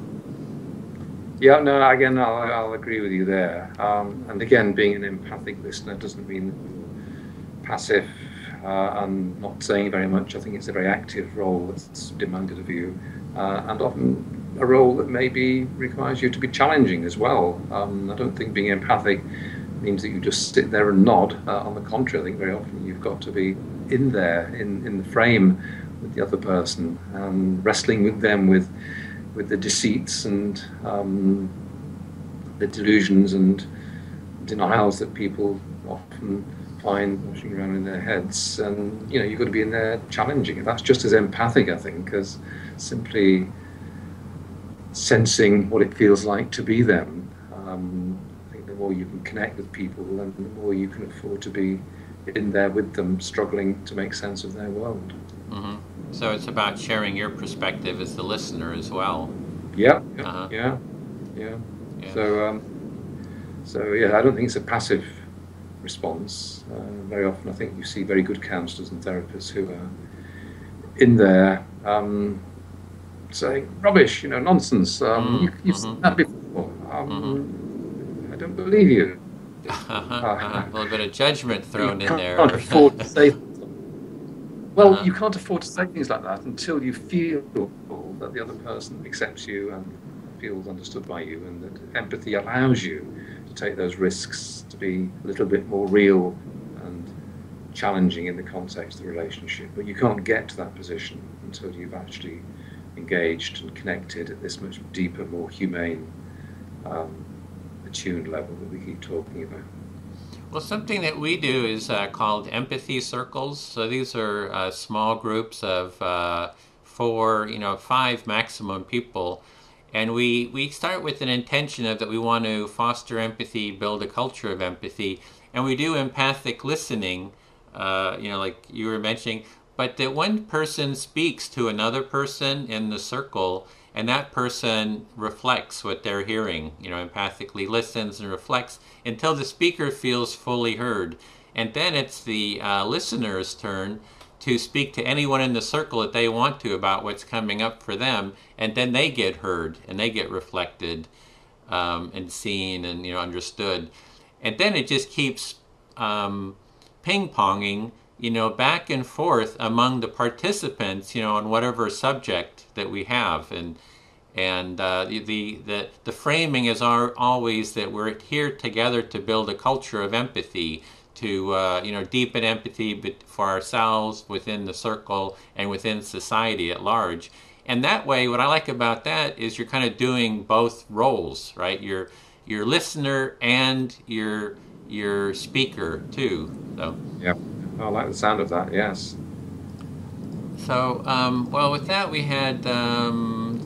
Yeah, no, again, I'll agree with you there. And again, being an empathic listener doesn't mean passive and not saying very much. I think it's a very active role that's demanded of you, and often a role that maybe requires you to be challenging as well. I don't think being empathic means that you just sit there and nod. On the contrary, I think very often you've got to be in there, in the frame with the other person, wrestling with them with the deceits and the delusions and denials that people often find washing around in their heads. And you've got to be in there challenging it. That's just as empathic, I think, as simply sensing what it feels like to be them. I think the more you can connect with people, and the more you can afford to be in there with them, struggling to make sense of their world. Mm-hmm. So it's about sharing your perspective as the listener as well. Yeah, Uh-huh. yeah. So yeah, I don't think it's a passive response. Very often, I think you see very good counsellors and therapists who are in there saying rubbish, nonsense. You've seen that before. I don't believe you. A little bit of judgment thrown in there. Can't afford to say. Well, you can't afford to say things like that until you feel that the other person accepts you and feels understood by you, and that empathy allows you to take those risks, to be a little bit more real and challenging in the context of the relationship. But you can't get to that position until you've actually engaged and connected at this much deeper, more humane, attuned level that we keep talking about. Well, something that we do is called empathy circles. So these are small groups of 5 maximum people. And we start with an intention of that we want to foster empathy, build a culture of empathy. And we do empathic listening like you were mentioning, but that one person speaks to another person in the circle, and that person reflects what they're hearing, empathically listens and reflects until the speaker feels fully heard. And then it's the listener's turn to speak to anyone in the circle that they want to about what's coming up for them, and then they get heard and they get reflected and seen and understood. And then it just keeps ping-ponging, back and forth among the participants, on whatever subject that we have. And the framing is always that we're here together to build a culture of empathy, to deepen empathy for ourselves within the circle and within society at large. And that way, what I like about that is you're kind of doing both roles, right? You're listener and your speaker too. So yeah, I like the sound of that. Yes. So well, with that we had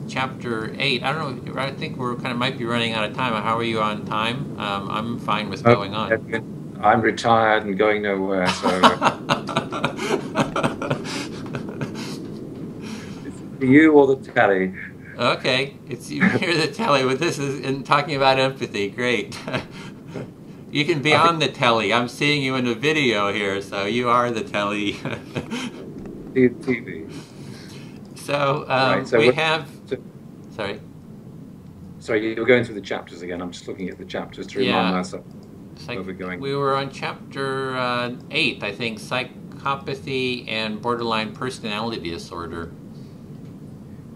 chapter 8. I don't know. I think we're might be running out of time. How are you on time? I'm fine with going on. I'm retired and going nowhere, so it's you or the telly. Okay, it's you hear the telly, but this is in talking about empathy. Great. You can be on the telly. I'm seeing you in a video here, so you are the telly. TV. So, right, so we have. Sorry. Sorry, you were going through the chapters again. I'm just looking at the chapters to remind myself. Where we're going. We were on chapter 8, I think, psychopathy and borderline personality disorder.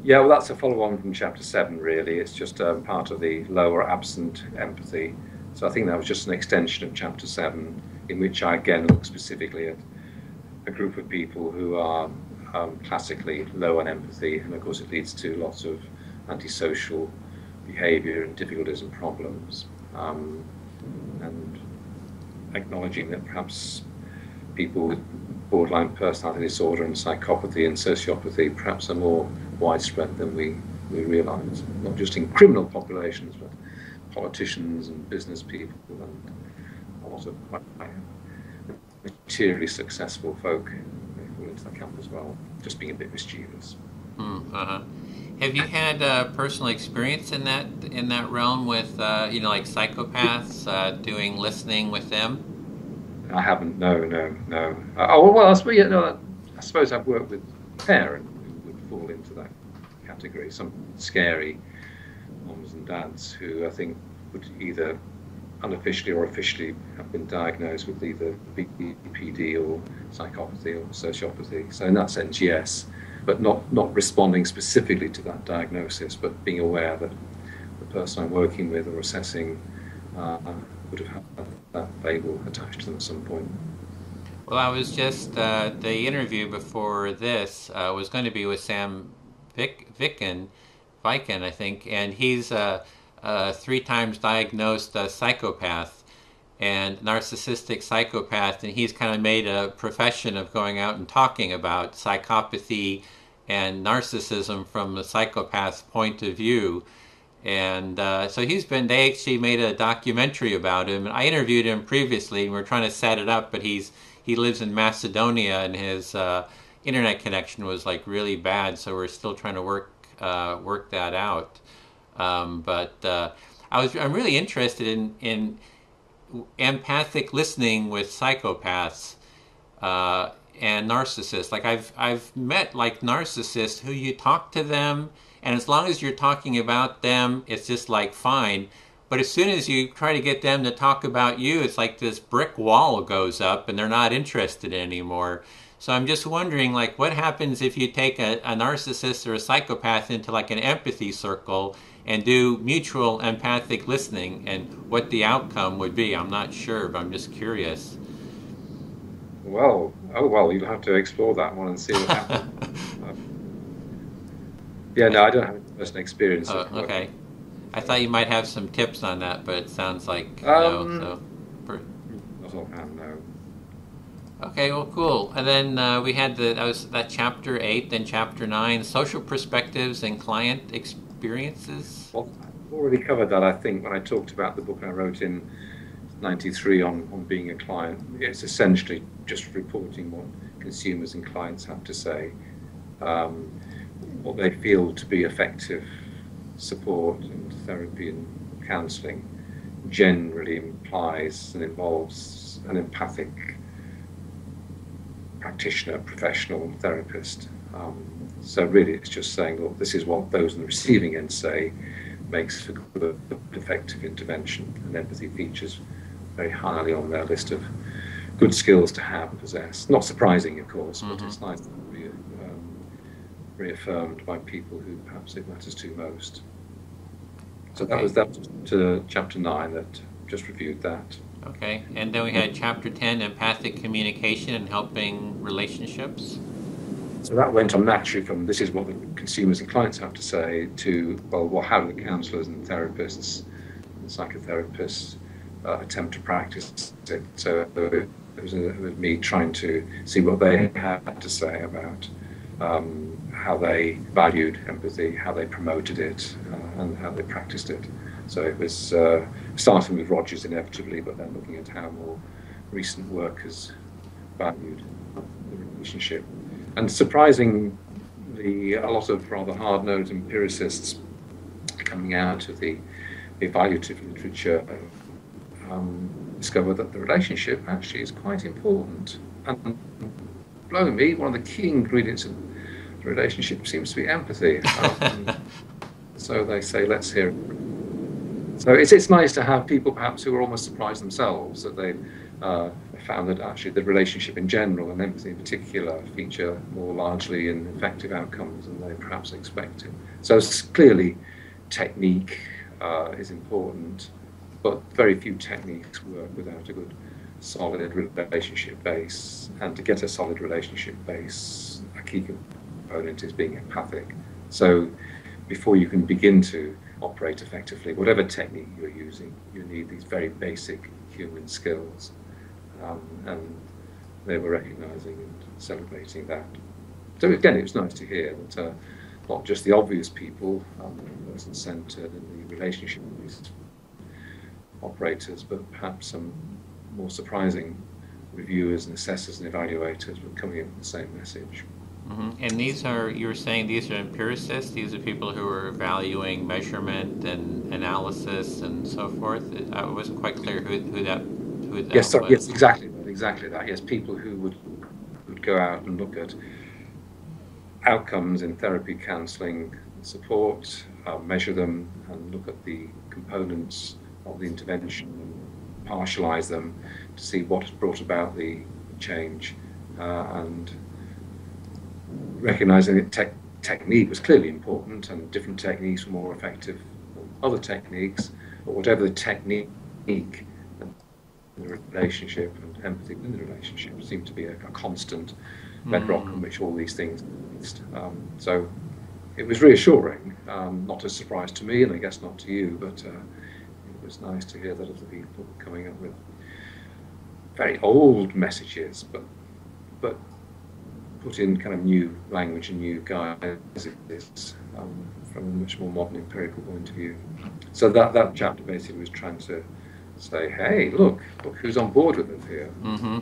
Yeah, well, that's a follow-on from chapter 7, really. It's just part of the lower absent empathy. So I think that was just an extension of chapter 7, in which I again look specifically at a group of people who are classically low on empathy, and of course it leads to lots of antisocial behavior and difficulties and problems. And acknowledging that perhaps people with borderline personality disorder and psychopathy and sociopathy perhaps are more widespread than we realise, not just in criminal populations, but politicians and business people and a lot of quite materially successful folk fall into that camp as well, just being a bit mischievous. Have you had personal experience in that realm with like psychopaths, doing listening with them? I haven't. No. Well, I suppose I've worked with parents who would fall into that category. Some scary moms and dads who I think would either unofficially or officially have been diagnosed with either BPD or psychopathy or sociopathy. So in that sense, yes. But not responding specifically to that diagnosis, but being aware that the person I'm working with or assessing would have had that label attached to them at some point. Well, I was just, the interview before this was going to be with Sam Viken, I think, and he's a 3 times diagnosed psychopath and narcissistic psychopath, and he's kind of made a profession of going out and talking about psychopathy and narcissism from the psychopath's point of view. And so they actually made a documentary about him. And I interviewed him previously, and we're trying to set it up, but he lives in Macedonia, and his internet connection was like really bad, so we're still trying to work that out. But I'm really interested in empathic listening with psychopaths and narcissists. Like I've met like narcissists who you talk to them, and as long as you're talking about them, it's just like fine. But as soon as you try to get them to talk about you, it's like this brick wall goes up, and they're not interested anymore. So I'm just wondering, like, what happens if you take a narcissist or a psychopath into like an empathy circle and do mutual empathic listening, and what the outcome would be? I'm not sure, but I'm just curious. Well, you'll have to explore that one and see what happens. Yeah, no, I don't have any personal experience. Okay. I thought you might have some tips on that, but it sounds like no. Not offhand, no. Okay, well, cool. And then we had that chapter 8, then chapter 9, social perspectives and client experiences. Well, I've already covered that, I think, when I talked about the book I wrote in '93 on being a client. It's essentially just reporting what consumers and clients have to say. What they feel to be effective support and therapy and counselling generally implies and involves an empathic practitioner, professional therapist. So really it's just saying, look, this is what those on the receiving end say makes for good, effective intervention, and empathy features very highly on their list of good skills to have and possess. Not surprising, of course, but it's nice to be reaffirmed by people who perhaps it matters to most. So that was to chapter 9 that just reviewed that. Okay, and then we had chapter 10, empathic communication and helping relationships. So that went on naturally from this is what the consumers and clients have to say to, well how do the counsellors and therapists and psychotherapists attempt to practice it. So it was me trying to see what they had to say about how they valued empathy, how they promoted it, and how they practiced it. So it was starting with Rogers inevitably, but then looking at how more recent work has valued the relationship. And surprisingly, a lot of rather hard-nosed empiricists coming out of the evaluative literature discover that the relationship actually is quite important. And blowing me, one of the key ingredients of the relationship seems to be empathy. So they say, let's hear it. So it's nice to have people perhaps who are almost surprised themselves that they found that actually the relationship in general and empathy in particular feature more largely in effective outcomes than they perhaps expected. So clearly technique is important, but very few techniques work without a good solid relationship base. And to get a solid relationship base, a key component is being empathic. So before you can begin to operate effectively, whatever technique you're using, you need these very basic human skills. And they were recognising and celebrating that. So again, it was nice to hear that not just the obvious people, person-centred and the relationship-based operators, but perhaps some more surprising reviewers and assessors and evaluators were coming in with the same message. Mm-hmm. And these are, you were saying these are empiricists, these are people who are valuing measurement and analysis and so forth. I wasn't quite clear who that yes, was. Yes, exactly that. Yes, people who would go out and look at outcomes in therapy, counselling, support, measure them, and look at the components of the intervention and partialise them to see what has brought about the change, and recognising that technique was clearly important and different techniques were more effective than other techniques, but whatever the technique, the relationship and empathy in the relationship seemed to be a constant bedrock on which all these things are based. So it was reassuring, not a surprise to me and I guess not to you, but it was nice to hear that other people were coming up with very old messages, but put in kind of new language and new guises from a much more modern empirical point of view. So that chapter basically was trying to say, hey, look who's on board with us here. Mm-hmm.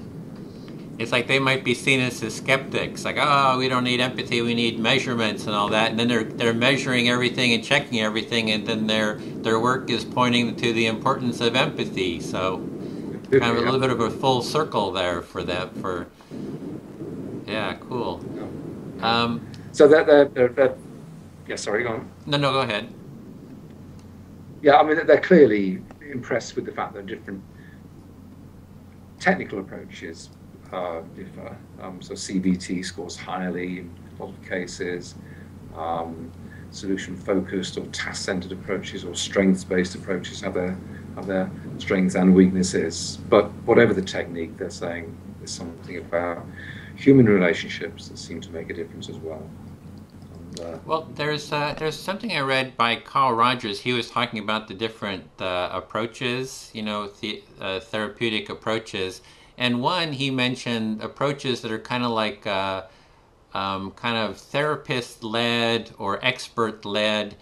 It's like they might be seen as skeptics, like, oh, we don't need empathy, we need measurements and all that, and then they're measuring everything and checking everything, and then their work is pointing to the importance of empathy. So kind of a little bit of a full circle there for that. Yeah, cool. So that yeah, sorry, go on. No, go ahead. Yeah, I mean they're clearly impressed with the fact that different technical approaches differ. So CBT scores highly in a lot of cases. Solution-focused or task-centered approaches or strengths-based approaches have their strengths and weaknesses. But whatever the technique, they're saying there's something about human relationships that seem to make a difference as well. Well, there's something I read by Carl Rogers. He was talking about the different approaches, therapeutic approaches. And one, he mentioned approaches that are kind of like kind of therapist-led or expert-led,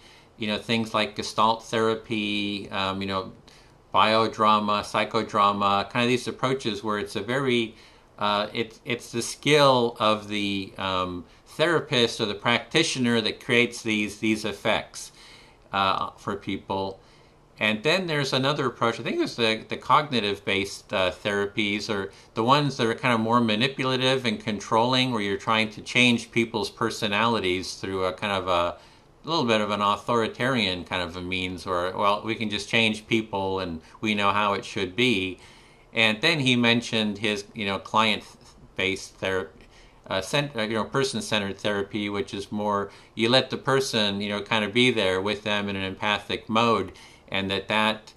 things like Gestalt therapy, biodrama, psychodrama, kind of these approaches where it's a very it's the skill of the therapist or the practitioner that creates these effects for people. And then there's another approach. I think it was the cognitive-based therapies, or the ones that are kind of more manipulative and controlling, where you're trying to change people's personalities through a kind of a little bit of an authoritarian kind of a means, or, well, we can just change people and we know how it should be. And then he mentioned his, client-based therapy, person-centered therapy, which is more you let the person, kind of be there with them in an empathic mode, and that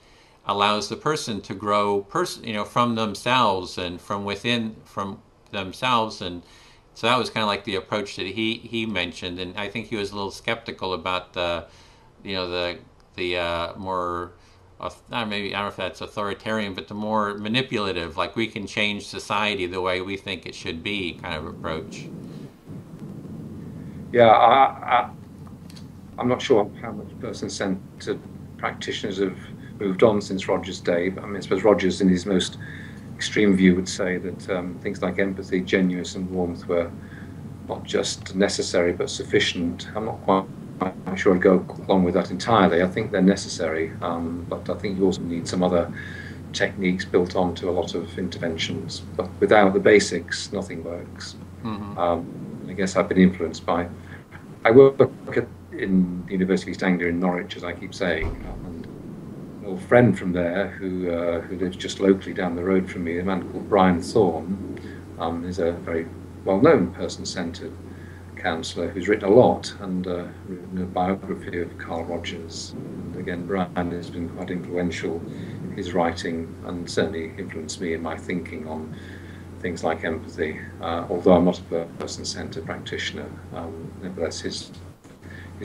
allows the person to grow, from themselves and from within, from themselves. And so that was kind of like the approach that he mentioned. And I think he was a little skeptical about the more, maybe, I don't know if that's authoritarian, but the more manipulative, like we can change society the way we think it should be kind of approach. Yeah, I'm not sure how much person-centered practitioners have moved on since Rogers' day. I mean, I suppose Rogers, in his most extreme view, would say that things like empathy, genuineness, and warmth were not just necessary but sufficient. I'm not quite sure I'd go along with that entirely. I think they're necessary, but I think you also need some other techniques built onto a lot of interventions. But without the basics, nothing works. Mm-hmm. I guess I've been influenced by. I work in the University of East Anglia in Norwich, as I keep saying, and an old friend from there who lives just locally down the road from me, a man called Brian Thorne, is a very well-known person-centered counsellor who's written a lot and written a biography of Carl Rogers. And again, Brian has been quite influential in his writing and certainly influenced me in my thinking on things like empathy. Although I'm not a person-centered practitioner, nevertheless his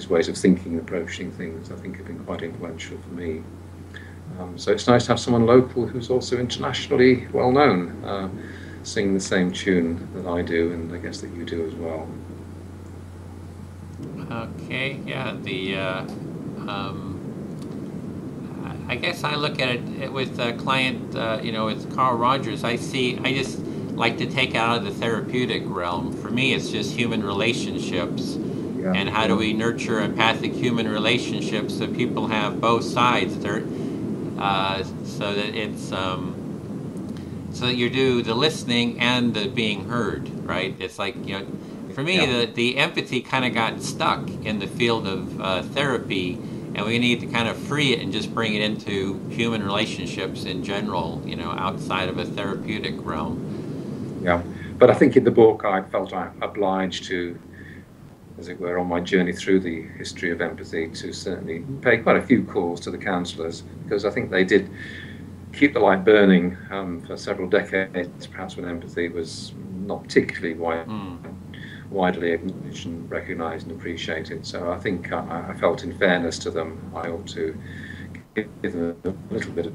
ways of thinking and approaching things, I think, have been quite influential for me. So it's nice to have someone local who's also internationally well-known, singing the same tune that I do, and I guess that you do as well. Okay, yeah, I guess I look at it with a client, with Carl Rogers, I just like to take it out of the therapeutic realm. For me, it's just human relationships. Yeah. And how do we nurture empathic human relationships so people have both sides, so that it's so that you do the listening and the being heard, right? It's like, for me, the empathy kind of got stuck in the field of therapy, and we need to kind of free it and just bring it into human relationships in general, outside of a therapeutic realm. Yeah, but I think in the book I felt I'm obliged to, as it were, on my journey through the history of empathy, to certainly pay quite a few calls to the counsellors, because I think they did keep the light burning for several decades, perhaps when empathy was not particularly widely acknowledged and recognised and appreciated. So I think I felt, in fairness to them, I ought to give them a little bit of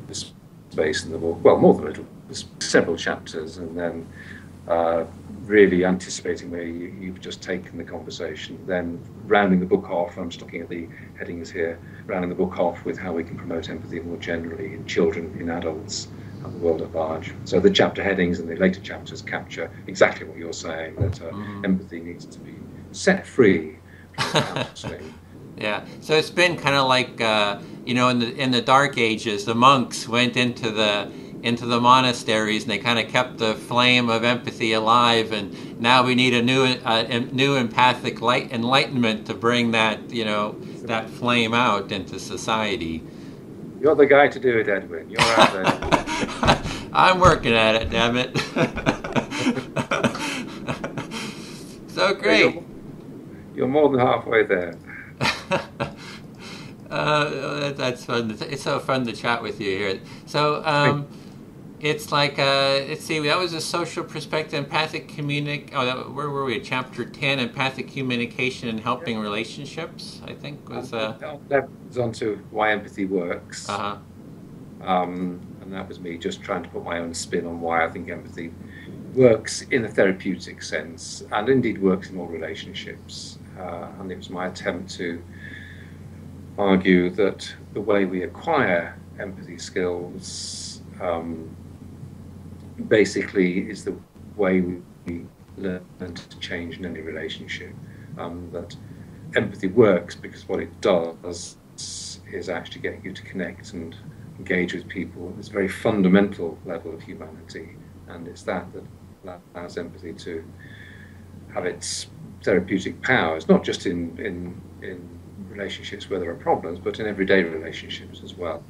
space in the book. Well, more than a little, several chapters, and then really anticipating where you've just taken the conversation, then rounding the book off. I'm just looking at the headings here, rounding the book off with how we can promote empathy more generally in children, in adults, and the world at large. So the chapter headings and the later chapters capture exactly what you're saying, that empathy needs to be set free from counselling. Yeah, so it's been kind of like, in the Dark Ages, the monks went into the monasteries and they kind of kept the flame of empathy alive, and now we need a new empathic enlightenment to bring that, that flame out into society. You're the guy to do it, Edwin. You're out there. I'm working at it, damn it. So great. You're more than halfway there. That's fun. It's so fun to chat with you here. So it's like, let's see, that was a social perspective, empathic where were we? Chapter 10, empathic communication and helping relationships, I think was... That was on to why empathy works. Uh-huh. And that was me just trying to put my own spin on why I think empathy works in a therapeutic sense, and indeed works in all relationships. And it was my attempt to argue that the way we acquire empathy skills basically is the way we learn to change in any relationship. That empathy works because what it does is actually get you to connect and engage with people at this very fundamental level of humanity, and it's that allows empathy to have its therapeutic powers, not just in relationships where there are problems, but in everyday relationships as well.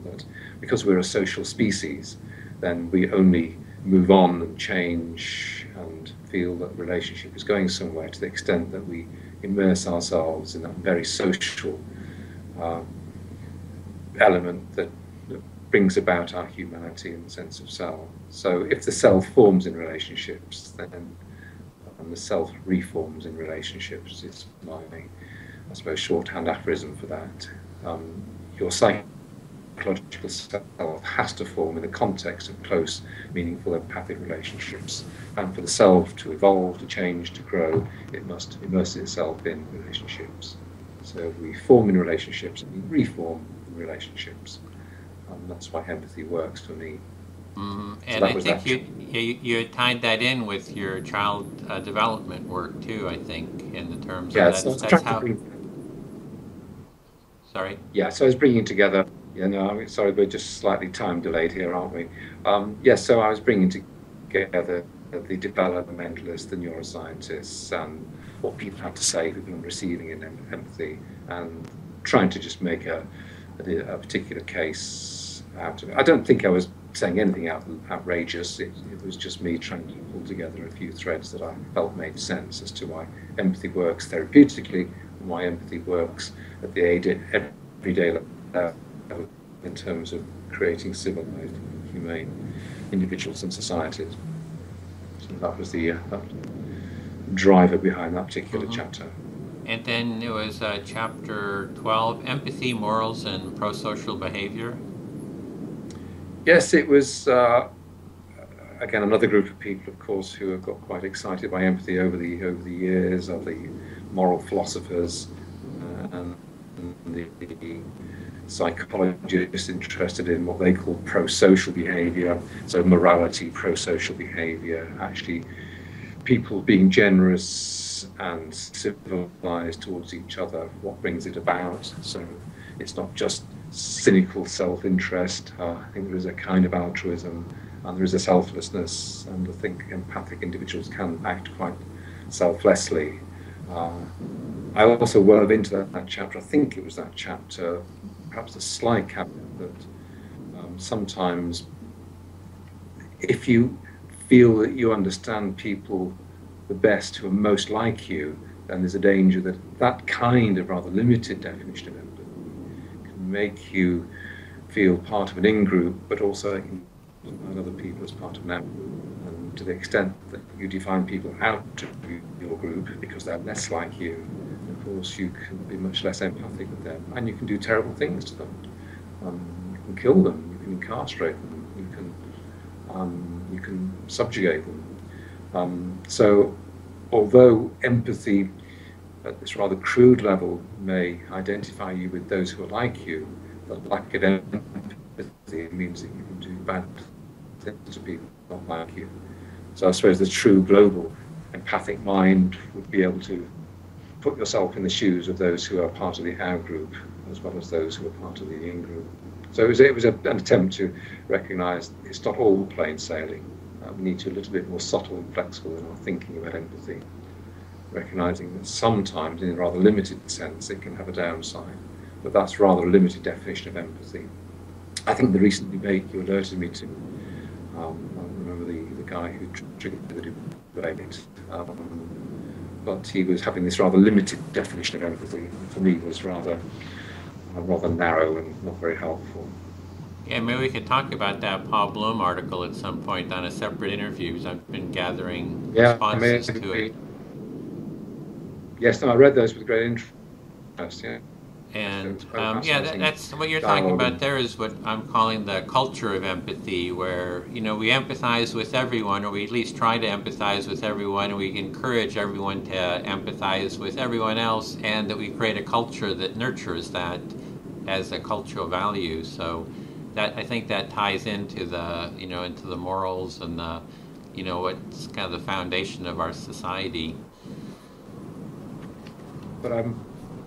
That because we're a social species, then we only move on and change and feel that the relationship is going somewhere to the extent that we immerse ourselves in that very social element that brings about our humanity and sense of self. So if the self forms in relationships, then the self reforms in relationships is my, I suppose, shorthand aphorism for that. Your psychological self has to form in the context of close, meaningful, empathic relationships. And for the self to evolve, to change, to grow, it must immerse itself in relationships. So we form in relationships and we reform in relationships. That's why empathy works for me. And I think you tied that in with your child development work too, I think, in the terms of that's how... Sorry? Yeah, so I was bringing together, sorry, we're just slightly time delayed here, aren't we? Yes, so I was bringing together the developmentalists, the neuroscientists, and what people have to say, people receiving in empathy, and trying to just make a particular case out of it. I don't think I was saying anything outrageous. It was just me trying to pull together a few threads that I felt made sense as to why empathy works therapeutically and why empathy works at the everyday level in terms of creating civilized, humane individuals and societies. So that was the driver behind that particular chapter. And then it was chapter 12, Empathy, Morals, and Prosocial Behavior. Yes, it was, again, another group of people, of course, who have got quite excited by empathy over the years, of the moral philosophers and the psychologists interested in what they call prosocial behavior, so morality, prosocial behavior, actually people being generous and civilized towards each other, what brings it about. So it's not just cynical self-interest. I think there is a kind of altruism and there is a selflessness, and I think empathic individuals can act quite selflessly. I also wove into that chapter, I think it was that chapter, perhaps a slight caveat that sometimes if you feel that you understand people the best who are most like you, then there's a danger that that kind of rather limited definition of empathy can make you feel part of an in-group, but also find other people as part of an out-group. And to the extent that you define people out of your group because they're less like you, of course you can be much less empathic with them, and you can do terrible things to them. You can kill them, you can incarcerate them, you can subjugate them. So although empathy at this rather crude level may identify you with those who are like you, the lack of empathy means that you can do bad things to people not like you. So I suppose the true global empathic mind would be able to put yourself in the shoes of those who are part of the out group as well as those who are part of the in group. So it was an attempt to recognise it's not all plain sailing. We need to be a little bit more subtle and flexible in our thinking about empathy, recognising that sometimes, in a rather limited sense, it can have a downside, but that's rather a limited definition of empathy. I think the recent debate you alerted me to, I remember the guy who triggered the debate, but he was having this rather limited definition of empathy. For me, was rather narrow and not very helpful. Yeah, maybe we could talk about that Paul Bloom article at some point on a separate interview, because I've been gathering responses to it. Yes, no, I read those with great interest, yeah. And that's what you're talking about there is what I'm calling the culture of empathy, where, we empathize with everyone, or we at least try to empathize with everyone, and we encourage everyone to empathize with everyone else, and that we create a culture that nurtures that as a cultural value. So that I think that ties into the into the morals and the what's kind of the foundation of our society. But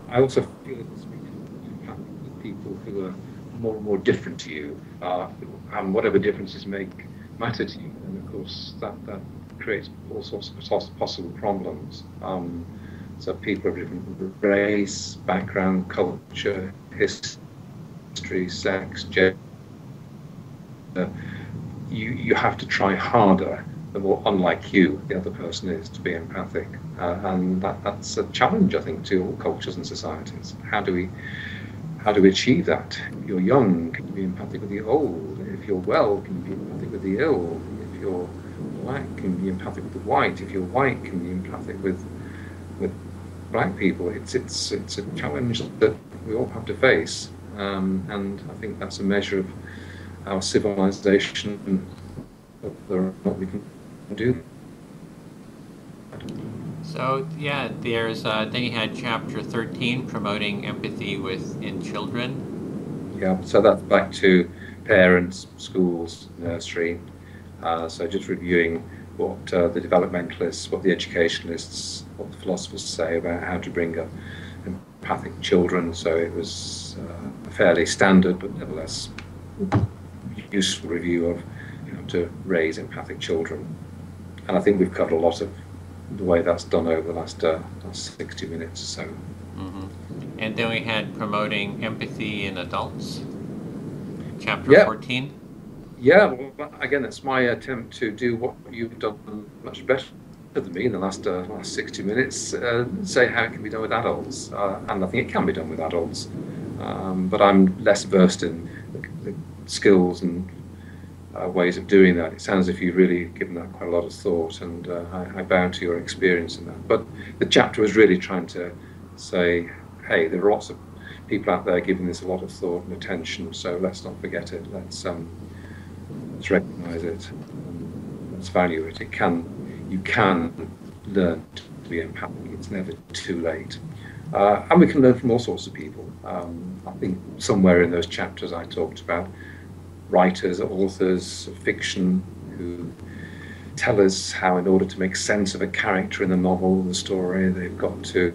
I also feel it's with people who are more and more different to you, and whatever differences matter to you. And of course, that creates all sorts of possible problems. So people of different race, background, culture, history, sex, gender. You have to try harder the more unlike you the other person is to be empathic, and that's a challenge, I think, to all cultures and societies. How do we achieve that? If you're young, can you be empathic with the old? If you're well, can you be empathic with the ill? If you're black, can you be empathic with the white? If you're white, can you be empathic with black people? It's a challenge that we all have to face, and I think that's a measure of our civilization, of what we can do. So yeah, there's then you had chapter 13, promoting empathy within children. Yeah, so that's back to parents, schools, nursery. So just reviewing what the developmentalists, what the educationalists, what the philosophers say about how to bring up empathic children. So it was a fairly standard, but nevertheless useful review of how to raise empathic children. And I think we've covered a lot of the way that's done over the last 60 minutes or so. Mm-hmm. And then we had promoting empathy in adults, chapter 14. Yeah, well, again, it's my attempt to do what you've done much better than me in the last 60 minutes, say how it can be done with adults. And I think it can be done with adults, but I'm less versed in the skills and ways of doing that. It sounds as if you've really given that quite a lot of thought, and I bow to your experience in that. But the chapter was really trying to say, hey, there are lots of people out there giving this a lot of thought and attention, so let's not forget it. Let's recognise it, let's value it. You can learn to be empathic. It's never too late, and we can learn from all sorts of people. I think somewhere in those chapters I talked about writers, authors of fiction who tell us how, in order to make sense of a character in the novel, the story, they've got to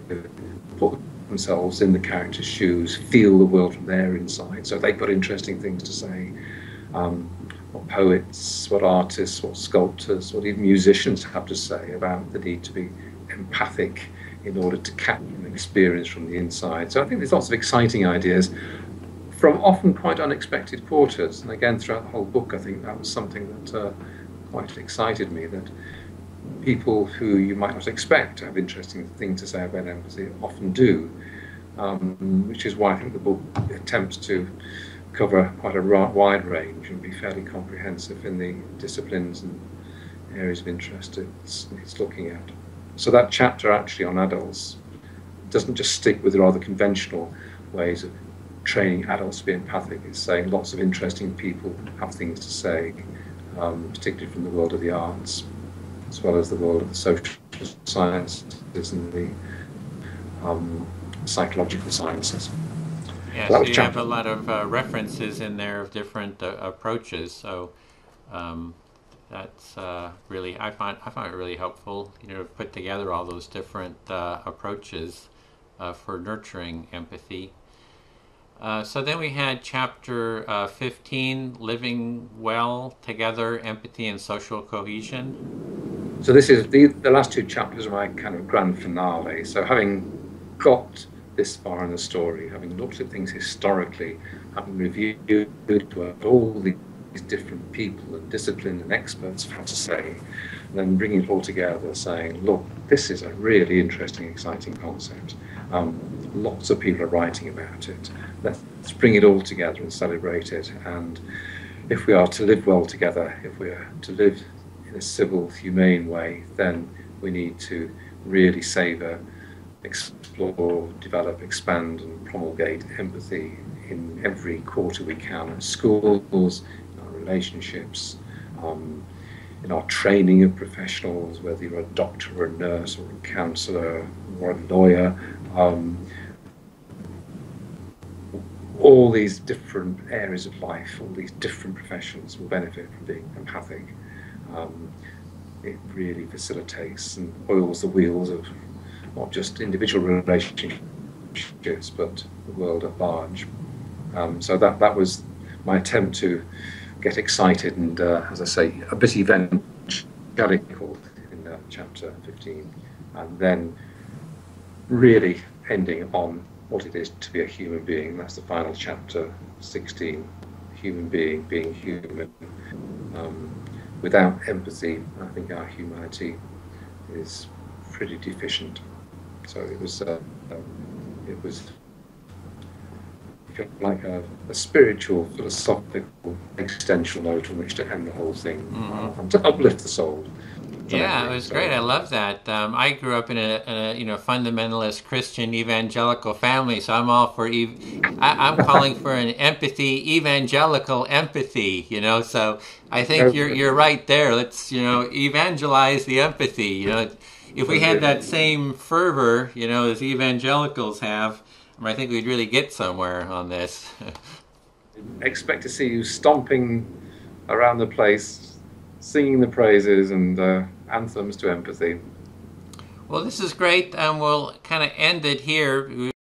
put themselves in the character's shoes, feel the world from their inside. So they've got interesting things to say. What poets, what artists, what sculptors, what even musicians have to say about the need to be empathic in order to capture an experience from the inside. So I think there's lots of exciting ideas from often quite unexpected quarters. And again, throughout the whole book, I think that was something that quite excited me, that people who you might not expect to have interesting things to say about empathy often do, which is why I think the book attempts to cover quite a wide range and be fairly comprehensive in the disciplines and areas of interest it's looking at. So that chapter actually on adults doesn't just stick with the rather conventional ways of training adults to be empathic. It's saying lots of interesting people have things to say, particularly from the world of the arts, as well as the world of the social sciences and the psychological sciences. Yeah, so you have a lot of references in there of different approaches. So that's really, I find it really helpful, to put together all those different approaches for nurturing empathy. So then we had chapter 15, living well together, empathy and social cohesion. So this is the last two chapters are my kind of grand finale. So having got this far in the story, having looked at things historically, having reviewed what all these different people and discipline and experts have to say, and then bringing it all together, saying, look, this is a really interesting, exciting concept. Lots of people are writing about it. Let's bring it all together and celebrate it. And if we are to live well together, if we are to live in a civil, humane way, then we need to really savour, explore, develop, expand and promulgate empathy in every quarter we can, at schools, in our relationships, in our training of professionals, whether you're a doctor or a nurse or a counsellor or a lawyer, all these different areas of life, all these different professions will benefit from being empathic. It really facilitates and oils the wheels of not just individual relationships, but the world at large. So that was my attempt to get excited and, as I say, a bit evangelical in chapter 15, and then really ending on what it is to be a human being. That's the final chapter, 16, human being, being human. Without empathy, I think our humanity is pretty deficient. So it was like a spiritual, philosophical, existential note on which to end the whole thing, to uplift the soul. Yeah, it was great. I love that. I grew up in a fundamentalist Christian evangelical family, so I'm all for. I'm calling for an empathy, evangelical empathy. So I think you're right there. Let's evangelize the empathy. If we had that same fervor, as evangelicals have, I think we'd really get somewhere on this. Expect to see you stomping around the place, singing the praises and anthems to empathy. Well, this is great. We'll kind of end it here.